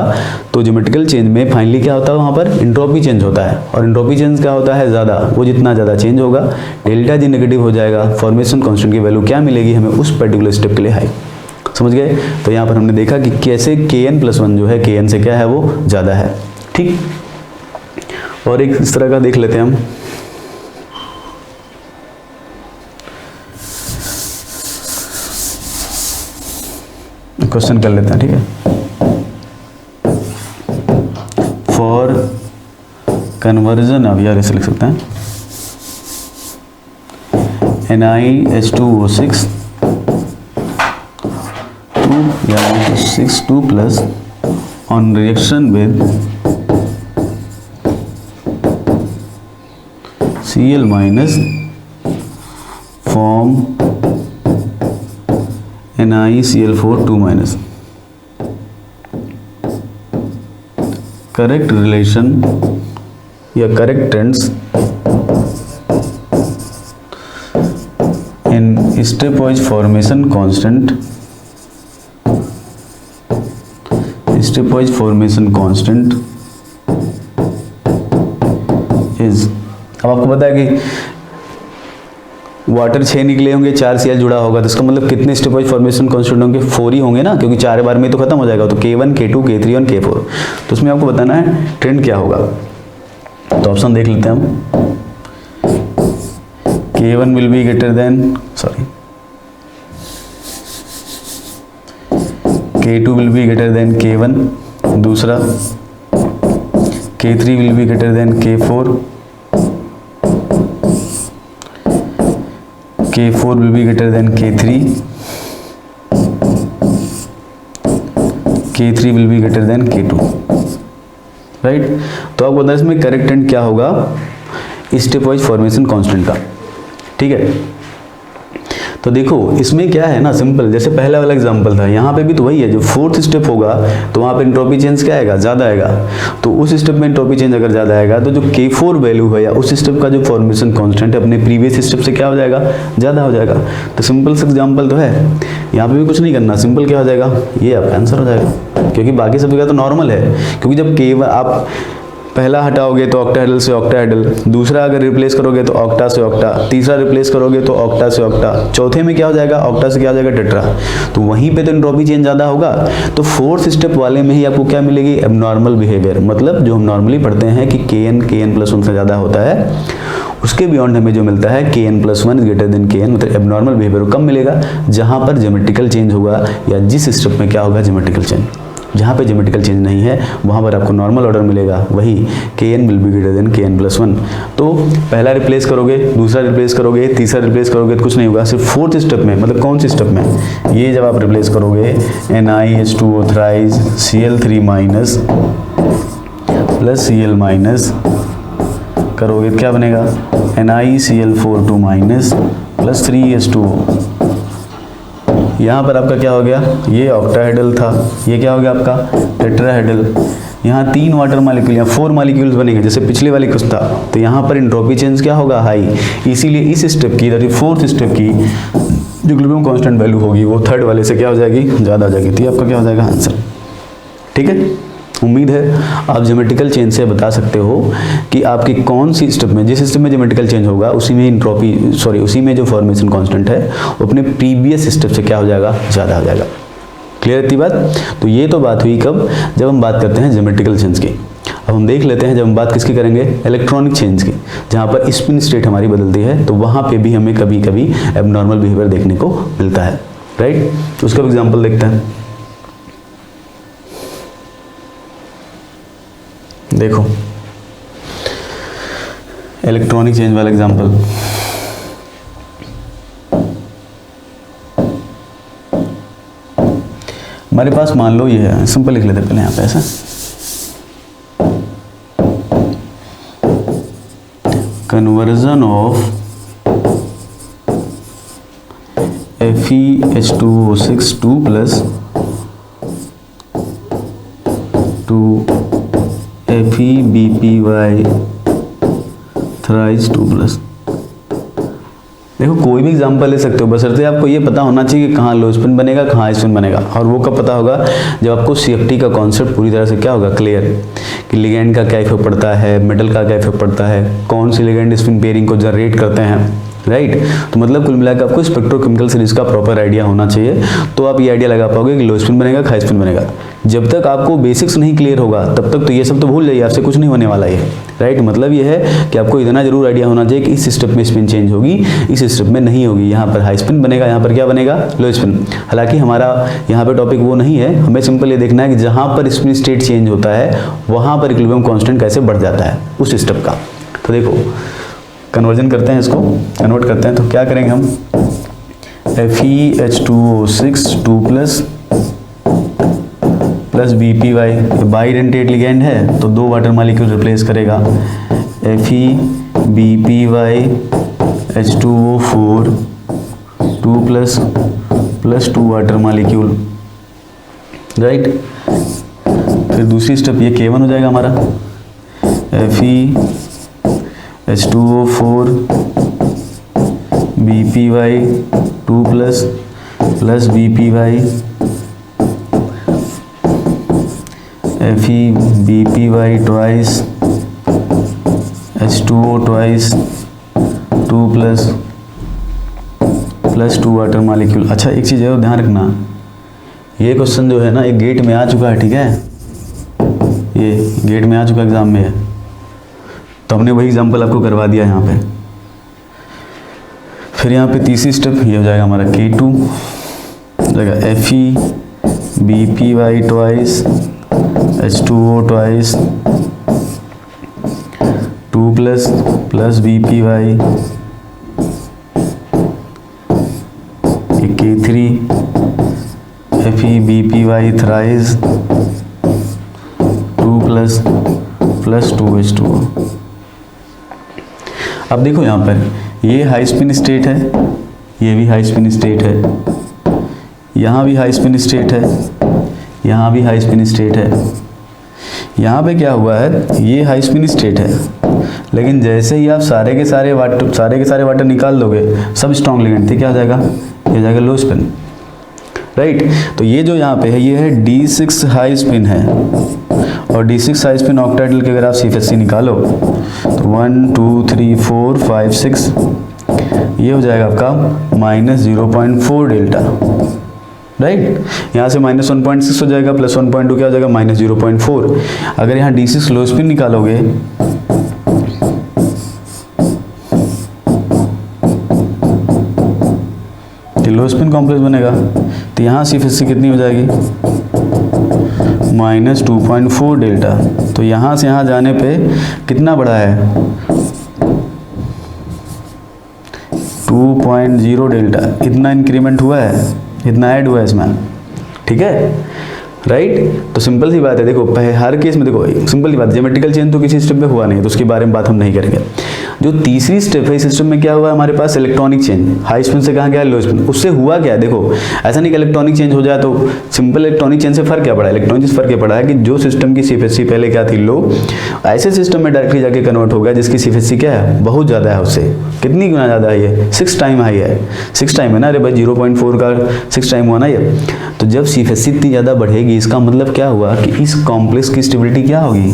Speaker 1: तो ज्योमेट्रिकल चेंज में फाइनली क्या होता है, वहाँ पर एंट्रोपी चेंज होता है। और एंट्रोपी चेंज क्या होता है, ज़्यादा। वो जितना ज़्यादा चेंज होगा डेल्टा जी नेगेटिव हो जाएगा, फॉर्मेशन कांस्टेंट की वैल्यू क्या मिलेगी हमें उस पर्टिकुलर स्टेप के लिए, हाई। समझ गए। तो यहाँ पर हमने देखा कि कैसे Kn+1 जो है Kn से क्या है वो ज़्यादा है। ठीक। और एक इस तरह का देख लेते हैं हम, क्वेश्चन कर लेते हैं। ठीक है। फॉर कन्वर्जन ऑफ, यार ऐसे लिख सकते हैं, NiH2O6 2 plus on reaction with Cl minus form NiCl4 2 minus. Correct relation या correct trends in stepwise formation constant, stepwise formation constant is, अब आपको पता है कि वाटर 6 निकले होंगे, 4 Cl जुड़ा होगा, तो इसका मतलब कितने स्टेप वाइज फॉर्मेशन कांस्टेंट होंगे, 4 ही होंगे ना, क्योंकि 4 बार में तो खत्म हो जाएगा। तो K1 K2 K3 और K4, तो उसमें आपको बताना है ट्रेंड क्या होगा। तो ऑप्शन देख लेते हैं हम, K1 will be greater then, sorry, K2 will be greater then K1, दूसरा K3 will be greater then K4, K4 will be greater than K3, K3 will be greater than K2, right. तो आपको बता इसमें करेक्ट ट्रेंड क्या होगा स्टेप वाइज फॉर्मेशन कांस्टेंट का। ठीक है। तो देखो इसमें क्या है ना, सिंपल, जैसे पहला वाला एग्जांपल था, यहाँ पे भी तो वही है, जो फोर्थ स्टेप होगा तो वहाँ पे एंट्रोपी चेंज क्या आएगा, ज़्यादा आएगा। तो उस स्टेप में एंट्रोपी चेंज अगर ज़्यादा आएगा तो जो K4 वैल्यू है या उस स्टेप का जो फॉर्मेशन कांस्टेंट है अपने प्रीवियस स्टेप से क्या हो जाएगा, ज़्यादा हो जाएगा। तो सिंपल सा एग्जाम्पल तो है, यहाँ पर भी कुछ नहीं करना, सिंपल क्या हो जाएगा, ये आपका आंसर हो जाएगा, क्योंकि बाकी सब जगह तो नॉर्मल है। क्योंकि जब K1 आप पहला हटाओगे तो ऑक्टाहेड्रल से ऑक्टाहेड्रल, दूसरा अगर रिप्लेस करोगे तो ऑक्टा से ऑक्टा, तीसरा रिप्लेस करोगे तो ऑक्टा से ऑक्टा, चौथे में क्या हो जाएगा, ऑक्टा से क्या हो जाएगा, टेट्रा। तो वहीं पे तो एंट्रोपी चेंज ज़्यादा होगा। तो फोर्थ स्टेप वाले में ही आपको क्या मिलेगी, एबनॉर्मल बिहेवियर। मतलब जो हम नॉर्मली पढ़ते हैं कि Kn+1 से ज़्यादा होता है, उसके बियॉन्ड हमें जो मिलता है Kn+1 is greater than Kn, मतलब एबनॉर्मल बिहेवियर कम मिलेगा जहाँ पर ज्योमेट्रिकल चेंज होगा या जिस स्टेप में क्या होगा, ज्योमेट्रिकल चेंज। जहाँ पे ज्योमेट्रिकल चेंज नहीं है वहाँ पर आपको नॉर्मल ऑर्डर मिलेगा, वही Kn will be greater then Kn+1। तो पहला रिप्लेस करोगे, दूसरा रिप्लेस करोगे, तीसरा रिप्लेस करोगे तो कुछ नहीं होगा। सिर्फ फोर्थ स्टेप में, मतलब कौन सी स्टेप में, ये जब आप रिप्लेस करोगे NiH2O thrice Cl3 minus plus Cl minus करोगे तो क्या बनेगा, NiCl4 2 माइनस प्लस 3H2O। यहाँ पर आपका क्या हो गया, ये ऑक्टाहेड्रल था, ये क्या हो गया आपका टेट्राहेड्रल। यहाँ 3 वाटर मॉलिक्यूल या 4 मॉलिक्यूल्स बनेंगे जैसे पिछले वाली कुछ था। तो यहाँ पर एंट्रोपी चेंज क्या होगा, हाई। इसीलिए इस स्टेप की, दैट फोर्थ स्टेप की जो इक्विलिब्रियम कांस्टेंट वैल्यू होगी वो थर्ड वाले से क्या हो जाएगी, ज़्यादा हो जाएगी। तो आपका क्या हो जाएगा आंसर। ठीक है। उम्मीद है आप ज्योमेट्रिकल चेंज से बता सकते हो कि आपकी कौन सी स्टेप में, जिस स्टेप में ज्योमेट्रिकल चेंज होगा उसी में उसी में जो फॉर्मेशन कांस्टेंट है वो अपने प्रीवियस स्टेप से क्या हो जाएगा, ज़्यादा हो जाएगा। क्लियर है बात? तो ये तो बात हुई कब, जब हम बात करते हैं ज्योमेट्रिकल चेंज की। अब हम देख लेते हैं जब हम बात किसकी करेंगे, इलेक्ट्रॉनिक चेंज की, जहाँ पर स्पिन स्टेट हमारी बदलती है, तो वहाँ पे भी हमें कभी कभी एबनॉर्मल बिहेवियर देखने को मिलता है, राइट। उसका एग्जाम्पल देखते हैं। देखो इलेक्ट्रॉनिक चेंज वाला एग्जांपल, हमारे पास मान लो ये है, सिंपल लिख लेते पहले यहाँ पे ऐसा, conversion of FeH2O6 2 plus 2 FeBpY thrice 2 plus. देखो कोई भी एग्जांपल ले सकते हो, बशर्ते आपको ये पता होना चाहिए कि कहाँ लो स्पिन बनेगा, कहाँ हाई स्पिन बनेगा। और वो कब पता होगा, जब आपको CFT का कॉन्सेप्ट पूरी तरह से क्या होगा, क्लियर, कि लिगेंड का क्या इफेक्ट पड़ता है, मेटल का क्या इफेक्ट पड़ता है, कौन सी लिगेंड स्पिन पेयरिंग को जनरेट करते हैं, राइट। तो मतलब कुल मिलाकर आपको स्पेक्ट्रोकेमिकल सीरीज का प्रॉपर आइडिया होना चाहिए, तो आप ये आइडिया लगा पाओगे कि लो स्पिन बनेगा, हाई स्पिन बनेगा। जब तक आपको बेसिक्स नहीं क्लियर होगा तब तक तो ये सब तो भूल जाइए, आपसे कुछ नहीं होने वाला है, राइट। मतलब ये है कि आपको इतना जरूर आइडिया होना चाहिए कि इस स्टेप में स्पिन चेंज होगी, इस स्टेप में नहीं होगी, यहाँ पर हाई स्पिन बनेगा, यहाँ पर क्या बनेगा, लो स्पिन। हालांकि हमारा यहाँ पे टॉपिक वो नहीं है, हमें सिंपल ये देखना है कि जहाँ पर स्पिन स्टेट चेंज होता है वहाँ पर इक्विलिब्रियम कांस्टेंट कैसे बढ़ जाता है उस स्टेप का। तो देखो कन्वर्जन करते हैं, इसको कन्वर्ट करते हैं, तो क्या करेंगे हम, FeH2O6 2 plus BpY, bidentate ligand है तो 2 वाटर मॉलिक्यूल रिप्लेस करेगा, FeBpY H2O4 2 plus 2 water molecule, right. फिर दूसरी स्टेप ये K1 हो जाएगा हमारा, FeH2O4 BpY 2 plus BpY FeBpY twice H2O twice 2 plus 2 water molecule. अच्छा एक चीज़ है ध्यान रखना, ये क्वेश्चन जो है ना एक गेट में आ चुका है, ठीक है, ये गेट में आ चुका एग्जाम में है, तो हमने वही एग्जाम्पल आपको करवा दिया यहाँ पे। फिर यहाँ पे तीसरी स्टेप ये हो जाएगा हमारा K2 हो जाएगा, FeBpY twice H2O twice 2 plus BpY K3 FeBpY thrice 2 plus 2H2O। अब देखो यहाँ पर ये हाई स्पिन स्टेट है, ये भी हाई स्पिन स्टेट है, यहाँ भी हाई स्पिन स्टेट है, यहाँ भी हाई स्पिन स्टेट है। यहाँ पे क्या हुआ है, ये हाई स्पिन स्टेट है, लेकिन जैसे ही आप सारे के सारे वाटर निकाल दोगे, सब स्ट्रॉन्ग लिगेंड थे, क्या हो जाएगा, ये हो जाएगा लो स्पिन, राइट। तो ये जो यहाँ पे है ये है D6 हाई स्पिन है, और D6 हाई स्पिन ऑक्टेटल के अगर आप CFSC निकालो तो 1 2 3 4 5 6, ये हो जाएगा आपका -0.4 डेल्टा, राइट। यहाँ से -1.6 हो जाएगा, प्लस 1.2 क्या हो जाएगा, -0.4। अगर यहाँ D6 लो स्पिन निकालोगे तो लो स्पिन कॉम्प्लेक्स बनेगा, तो यहाँ CFSC कितनी हो जाएगी, -2.4 डेल्टा। तो यहाँ से यहाँ जाने पे कितना बढ़ा है, 2.0 डेल्टा, इतना इंक्रीमेंट हुआ है, इतना ऐड हुआ है इसमें, ठीक है, राइट। तो सिंपल सी बात है, देखो हर केस में देखो सिंपल सी बात, ज्योमेट्रिकल चेंज तो किसी स्टेप पे हुआ नहीं, तो उसके बारे में बात हम नहीं करेंगे। जो तीसरी स्टेप है इस सिस्टम में क्या हुआ हमारे पास इलेक्ट्रॉनिक चेंज, हाई स्पिन से कहाँ गया लो स्पिन, उससे हुआ क्या है देखो, ऐसा नहीं कि इलेक्ट्रॉनिक चेंज हो जाए तो सिंपल इलेक्ट्रॉनिक चेंज से फर्क क्या पड़ा, इलेक्ट्रॉनिक फर्क क्या पड़ा है कि जो सिस्टम की सीएफएससी पहले क्या थी लो, ऐसे सिस्टम में डायरेक्टली जाके कन्वर्ट हो गया जिसकी सीएफएससी क्या है बहुत ज़्यादा है, उससे कितनी गुना ज़्यादा है ये 6 टाइम हाई है, 6 टाइम है ना, अरे भाई 0.4 का 6 टाइम हुआ ना ये। तो जब सीएफएससी इतनी ज़्यादा बढ़ेगी इसका मतलब क्या हुआ कि इस कॉम्प्लेक्स की स्टेबिलिटी क्या होगी,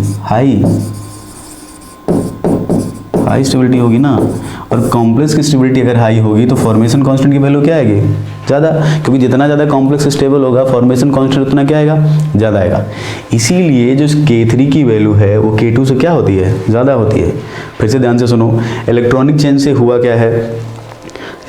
Speaker 1: हाई स्टेबिलिटी होगी ना, और कॉम्प्लेक्स की स्टेबिलिटी अगर हाई होगी तो फॉर्मेशन कांस्टेंट की वैल्यू क्या आएगी ज़्यादा, क्योंकि जितना ज़्यादा कॉम्प्लेक्स स्टेबल होगा फॉर्मेशन कांस्टेंट उतना क्या आएगा ज़्यादा आएगा। इसीलिए जो K3 की वैल्यू है वो K2 से क्या होती है ज़्यादा होती है। फिर से ध्यान से सुनो, इलेक्ट्रॉनिक चेंज से हुआ क्या है,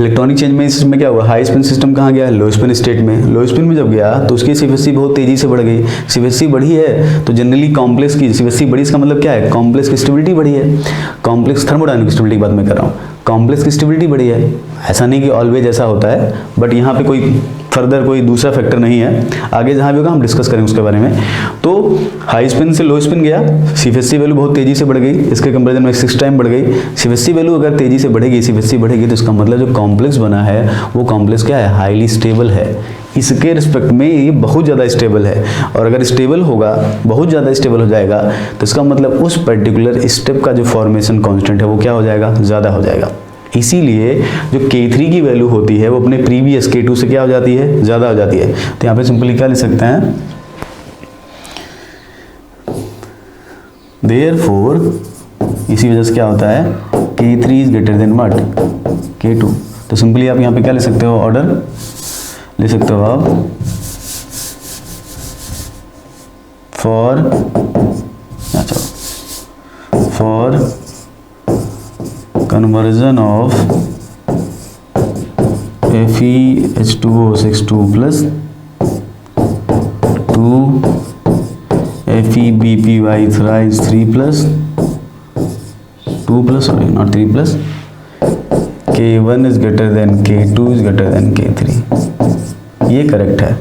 Speaker 1: इलेक्ट्रॉनिक चेंज में इस सिस्टम में क्या हुआ, हाई स्पिन सिस्टम कहाँ गया, लो स्पिन स्टेट में, लो स्पिन में जब गया तो उसकी सीएफएससी बहुत तेजी से बढ़ गई, सीएफएससी बढ़ी है तो जनरली कॉम्प्लेक्स की सीएफएससी बढ़ी, इसका मतलब क्या है कॉम्प्लेक्स की स्टेबिलिटी बढ़ी है, कॉम्प्लेक्स थर्मोडायनामिक स्टेबिलिटी की बात मैं कर रहा हूँ, कॉम्प्लेक्स की स्टेबिलिटी बढ़ी है। ऐसा नहीं कि ऑलवेज ऐसा होता है, बट यहाँ पे कोई फर्दर कोई दूसरा फैक्टर नहीं है, आगे जहाँ भी होगा हम डिस्कस करेंगे उसके बारे में। तो हाई स्पिन से लो स्पिन गया, सीएफएससी वैल्यू बहुत तेजी से बढ़ गई, इसके कंपेरिजन में 6 टाइम बढ़ गई, सीएफएससी वैल्यू अगर तेजी से बढ़ेगी, सीएफएससी बढ़ेगी तो इसका मतलब जो कॉम्प्लेक्स बना है वो कॉम्प्लेक्स क्या है, हाईली स्टेबल है, इसके रिस्पेक्ट में ये बहुत ज़्यादा स्टेबल है। और अगर स्टेबल होगा, बहुत ज़्यादा स्टेबल हो जाएगा तो इसका मतलब उस पर्टिकुलर स्टेप का जो फॉर्मेशन कांस्टेंट है वो क्या हो जाएगा, ज़्यादा हो जाएगा। इसीलिए जो K3 की वैल्यू होती है वो अपने प्रीवियस K2 से क्या हो जाती है, ज़्यादा हो जाती है। तो यहाँ पे सिंपली क्या लिख सकते हैं, देयरफॉर इसी वजह से क्या होता है K3 is greater than what, K2। तो सिंपली आप यहाँ पे क्या लिख सकते हो, ऑर्डर ले सकते हो आप for conversion of FeH2O6 2 plus 2 FeBpY thrice 3 plus 2 plus sorry not 3 plus K1 is greater than K2 is greater than K3, ये करेक्ट है।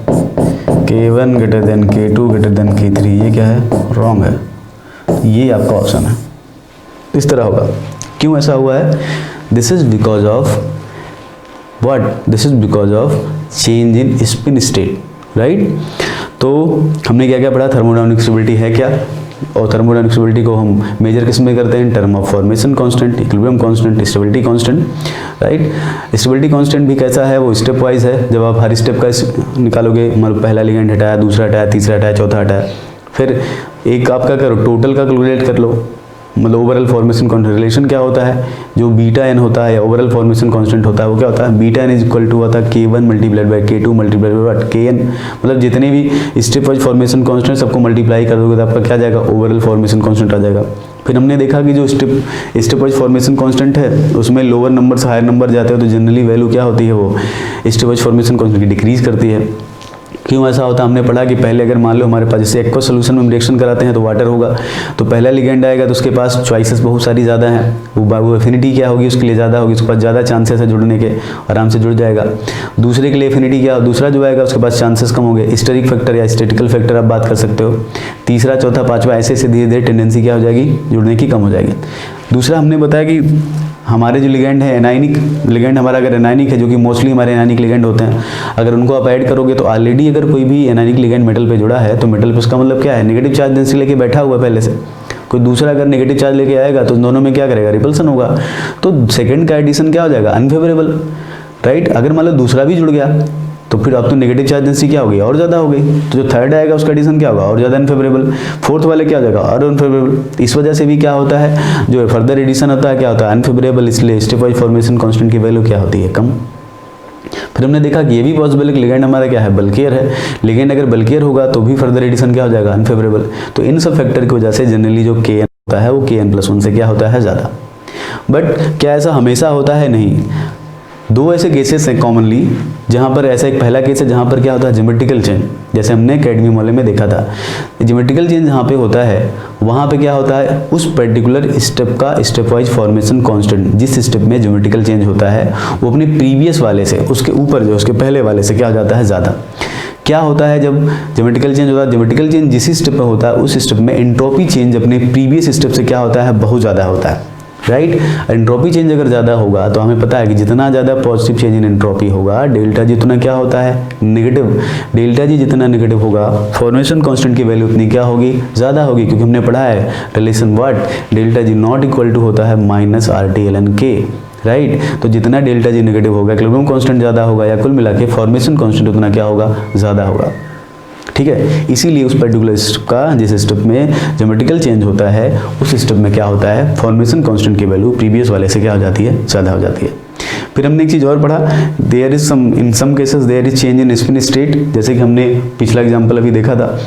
Speaker 1: K1 greater than K2 greater than K3 ये क्या है, रॉन्ग है, ये आपका ऑप्शन है, इस तरह होगा। क्यों ऐसा हुआ है, this is because of what, this is because of change in spin state, right. तो हमने क्या क्या पढ़ा, थर्मोडायनामिक स्टेबिलिटी है क्या, और थर्मोडायनामिक स्टेबिलिटी को हम मेजर किस में करते हैं, term of formation constant, equilibrium constant, stability constant, right. Stability constant भी कैसा है, वो स्टेप वाइज है, जब आप हर स्टेप का निकालोगे, मतलब पहला लिगेंड हटाया, दूसरा हटाया, तीसरा हटाया, चौथा हटाया, फिर एक आप क्या करो, टोटल का कैलकुलेट कर लो, मतलब ओवरऑल फॉर्मेशन कांस्टेंट रिलेशन क्या होता है, जो बीटा एन होता है या ओवरऑल फॉर्मेशन कांस्टेंट होता है वो क्या होता है, beta N is equal to होता है K1 multiplied by K2 multiplied by what, Kn, मतलब जितने भी स्टेप वाइज फॉर्मेशन कांस्टेंट सबको मल्टीप्लाई कर दोगे तो आपका क्या जाएगा, ओवरऑल फॉर्मेशन कांस्टेंट आ जाएगा। फिर हमने देखा कि जो स्टेप वाइज फॉर्मेशन कांस्टेंट है उसमें लोअर नंबर से हायर नंबर जाते हैं तो जनरली वैल्यू क्या होती है, वो स्टेप वाइज फॉर्मेशन कांस्टेंट की डिक्रीज करती है। क्यों ऐसा होता है, हमने पढ़ा कि पहले अगर मान लो हमारे पास जैसे एक्वा सोल्यूशन में हम रिएक्शन कराते हैं तो वाटर होगा, तो पहला लिगेंड आएगा तो उसके पास चॉइसेस बहुत सारी ज़्यादा हैं, वो एफिनिटी क्या होगी उसके लिए ज़्यादा होगी, उसके पास ज़्यादा चांसेस है जुड़ने के, आराम से जुड़ जाएगा। दूसरे के लिए एफिनिटी क्या, दूसरा जो आएगा उसके पास चांसेस कम होंगे, स्टेरिक फैक्टर या स्टैटिकल फैक्टर आप बात कर सकते हो। तीसरा, चौथा, पाँचवा ऐसे ऐसे धीरे धीरे टेंडेंसी क्या हो जाएगी, जुड़ने की कम हो जाएगी। दूसरा हमने बताया कि हमारे जो लिगेंड है एनायनिक लिगेंड, हमारा अगर एनायनिक है, जो कि मोस्टली हमारे एनायनिक लिगेंड होते हैं, अगर उनको आप ऐड करोगे तो ऑलरेडी अगर कोई भी एनायनिक लिगेंड मेटल पे जुड़ा है तो मेटल पे उसका मतलब क्या है, नेगेटिव चार्ज डेंसिटी लेके बैठा हुआ पहले से, कोई दूसरा अगर नेगेटिव चार्ज लेके आएगा तो दोनों में क्या करेगा, रिपल्सन होगा, तो सेकंड का एडिशन क्या हो जाएगा, अनफेवरेबल, राइट। अगर मान लो दूसरा भी जुड़ गया तो फिर अब तो नेगेटिव चार्ज डेंसिटी क्या हो गई, और ज़्यादा हो गई, तो जो थर्ड आएगा उसका एडिशन क्या होगा, और ज़्यादा अनफेवरेबल, फोर्थ वाले क्या हो जाएगा, और अनफेवरेबल। इस वजह से भी क्या होता है, जो फर्दर एडिशन होता है क्या होता है, अनफेवरेबल, इसलिए स्टेप वाइज फॉर्मेशन कांस्टेंट की वैल्यू क्या होती है, कम। फिर हमने देखा कि ये भी पॉसिबल है कि लिगेंड हमारा क्या है, बल्कियर है, लिगेंड अगर बल्कियर होगा तो भी फर्दर एडिशन क्या हो जाएगा, अनफेवरेबल। तो इन सब फैक्टर की वजह से जनरली जो Kn होता है वो Kn+1 से क्या होता है, ज़्यादा। बट क्या ऐसा हमेशा होता है, नहीं। दो ऐसे केसेस हैं कॉमनली जहाँ पर ऐसा एक पहला केस है जहाँ पर क्या होता है, ज्योमेट्रिकल चेंज, जैसे हमने कैडमियम वाले में देखा था। ज्योमेट्रिकल चेंज जहाँ पे होता है वहाँ पे क्या होता है, उस पर्टिकुलर स्टेप का स्टेप वाइज फॉर्मेशन कांस्टेंट, जिस स्टेप में ज्योमेट्रिकल चेंज होता है वो अपने प्रीवियस वाले से, उसके ऊपर जो उसके पहले वाले से क्या हो जाता है, ज़्यादा। क्या होता है जब ज्योमेट्रिकल चेंज होता है, ज्योमेट्रिकल चेंज जिस स्टेप में होता है उस स्टेप में एंट्रोपी चेंज अपने प्रीवियस स्टेप से क्या होता है, बहुत ज़्यादा होता है, राइट। एंट्रोपी चेंज अगर ज़्यादा होगा तो हमें पता है कि जितना ज़्यादा पॉजिटिव चेंज इन एंट्रोपी होगा, डेल्टा जी उतना क्या होता है, नेगेटिव। डेल्टा जी जितना नेगेटिव होगा, फॉर्मेशन कांस्टेंट की वैल्यू उतनी क्या होगी, ज़्यादा होगी, क्योंकि हमने पढ़ा है relation what, delta G not equal to होता है माइनस RT/ln K, राइट। तो जितना डेल्टा जी नेगेटिव होगा, इक्विलिब्रियम कांस्टेंट ज़्यादा होगा, या कुल मिला के फॉर्मेशन कांस्टेंट उतना क्या होगा, ज़्यादा होगा। ठीक है, इसीलिए उस पर्टिकुलर स्टेप का, जिस स्टेप में ज्योमेट्रिकल चेंज होता है, उस स्टेप में क्या होता है, फॉर्मेशन कांस्टेंट की वैल्यू प्रीवियस वाले से क्या हो जाती है, ज़्यादा हो जाती है। फिर हमने एक चीज़ और पढ़ा, there is some, in some cases there is change in spin state. जैसे कि हमने पिछला एग्जाम्पल अभी देखा था,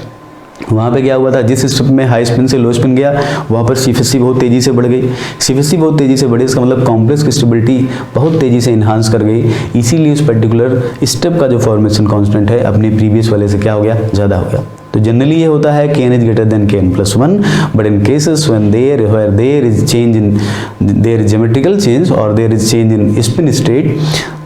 Speaker 1: वहाँ पे क्या हुआ था, जिस स्टेप में हाई स्पिन से लो स्पिन गया, वहाँ पर सीफेसी बहुत तेज़ी से बढ़ गई। सीफेसी बहुत तेज़ी से बढ़ी, इसका मतलब कॉम्प्लेक्स की स्टेबिलिटी बहुत तेज़ी से इन्हांस कर गई। इसीलिए उस पर्टिकुलर स्टेप का जो फॉर्मेशन कांस्टेंट है अपने प्रीवियस वाले से क्या हो गया, ज़्यादा हो गया। तो जनरली ये होता है kn is greater than kn+1, but in cases when where there is change in, there is geometrical change or there is change in spin state,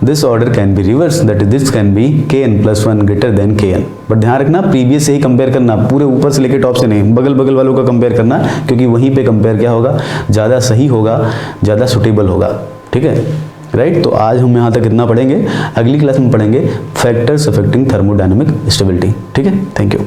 Speaker 1: this order can be reversed, that is this can be kn+1 greater than kn। But ध्यान रखना, प्रीवियस से ही कंपेयर करना, पूरे ऊपर से लेके टॉप से नहीं, बगल बगल वालों का कंपेयर करना, क्योंकि वहीं पे कंपेयर क्या होगा, ज़्यादा सही होगा, ज़्यादा सुटेबल होगा। ठीक है, राइट। तो आज हम यहाँ तक इतना पढ़ेंगे, अगली क्लास में पढ़ेंगे फैक्टर्स अफेक्टिंग थर्मोडायनामिक स्टेबिलिटी। ठीक है, थैंक यू।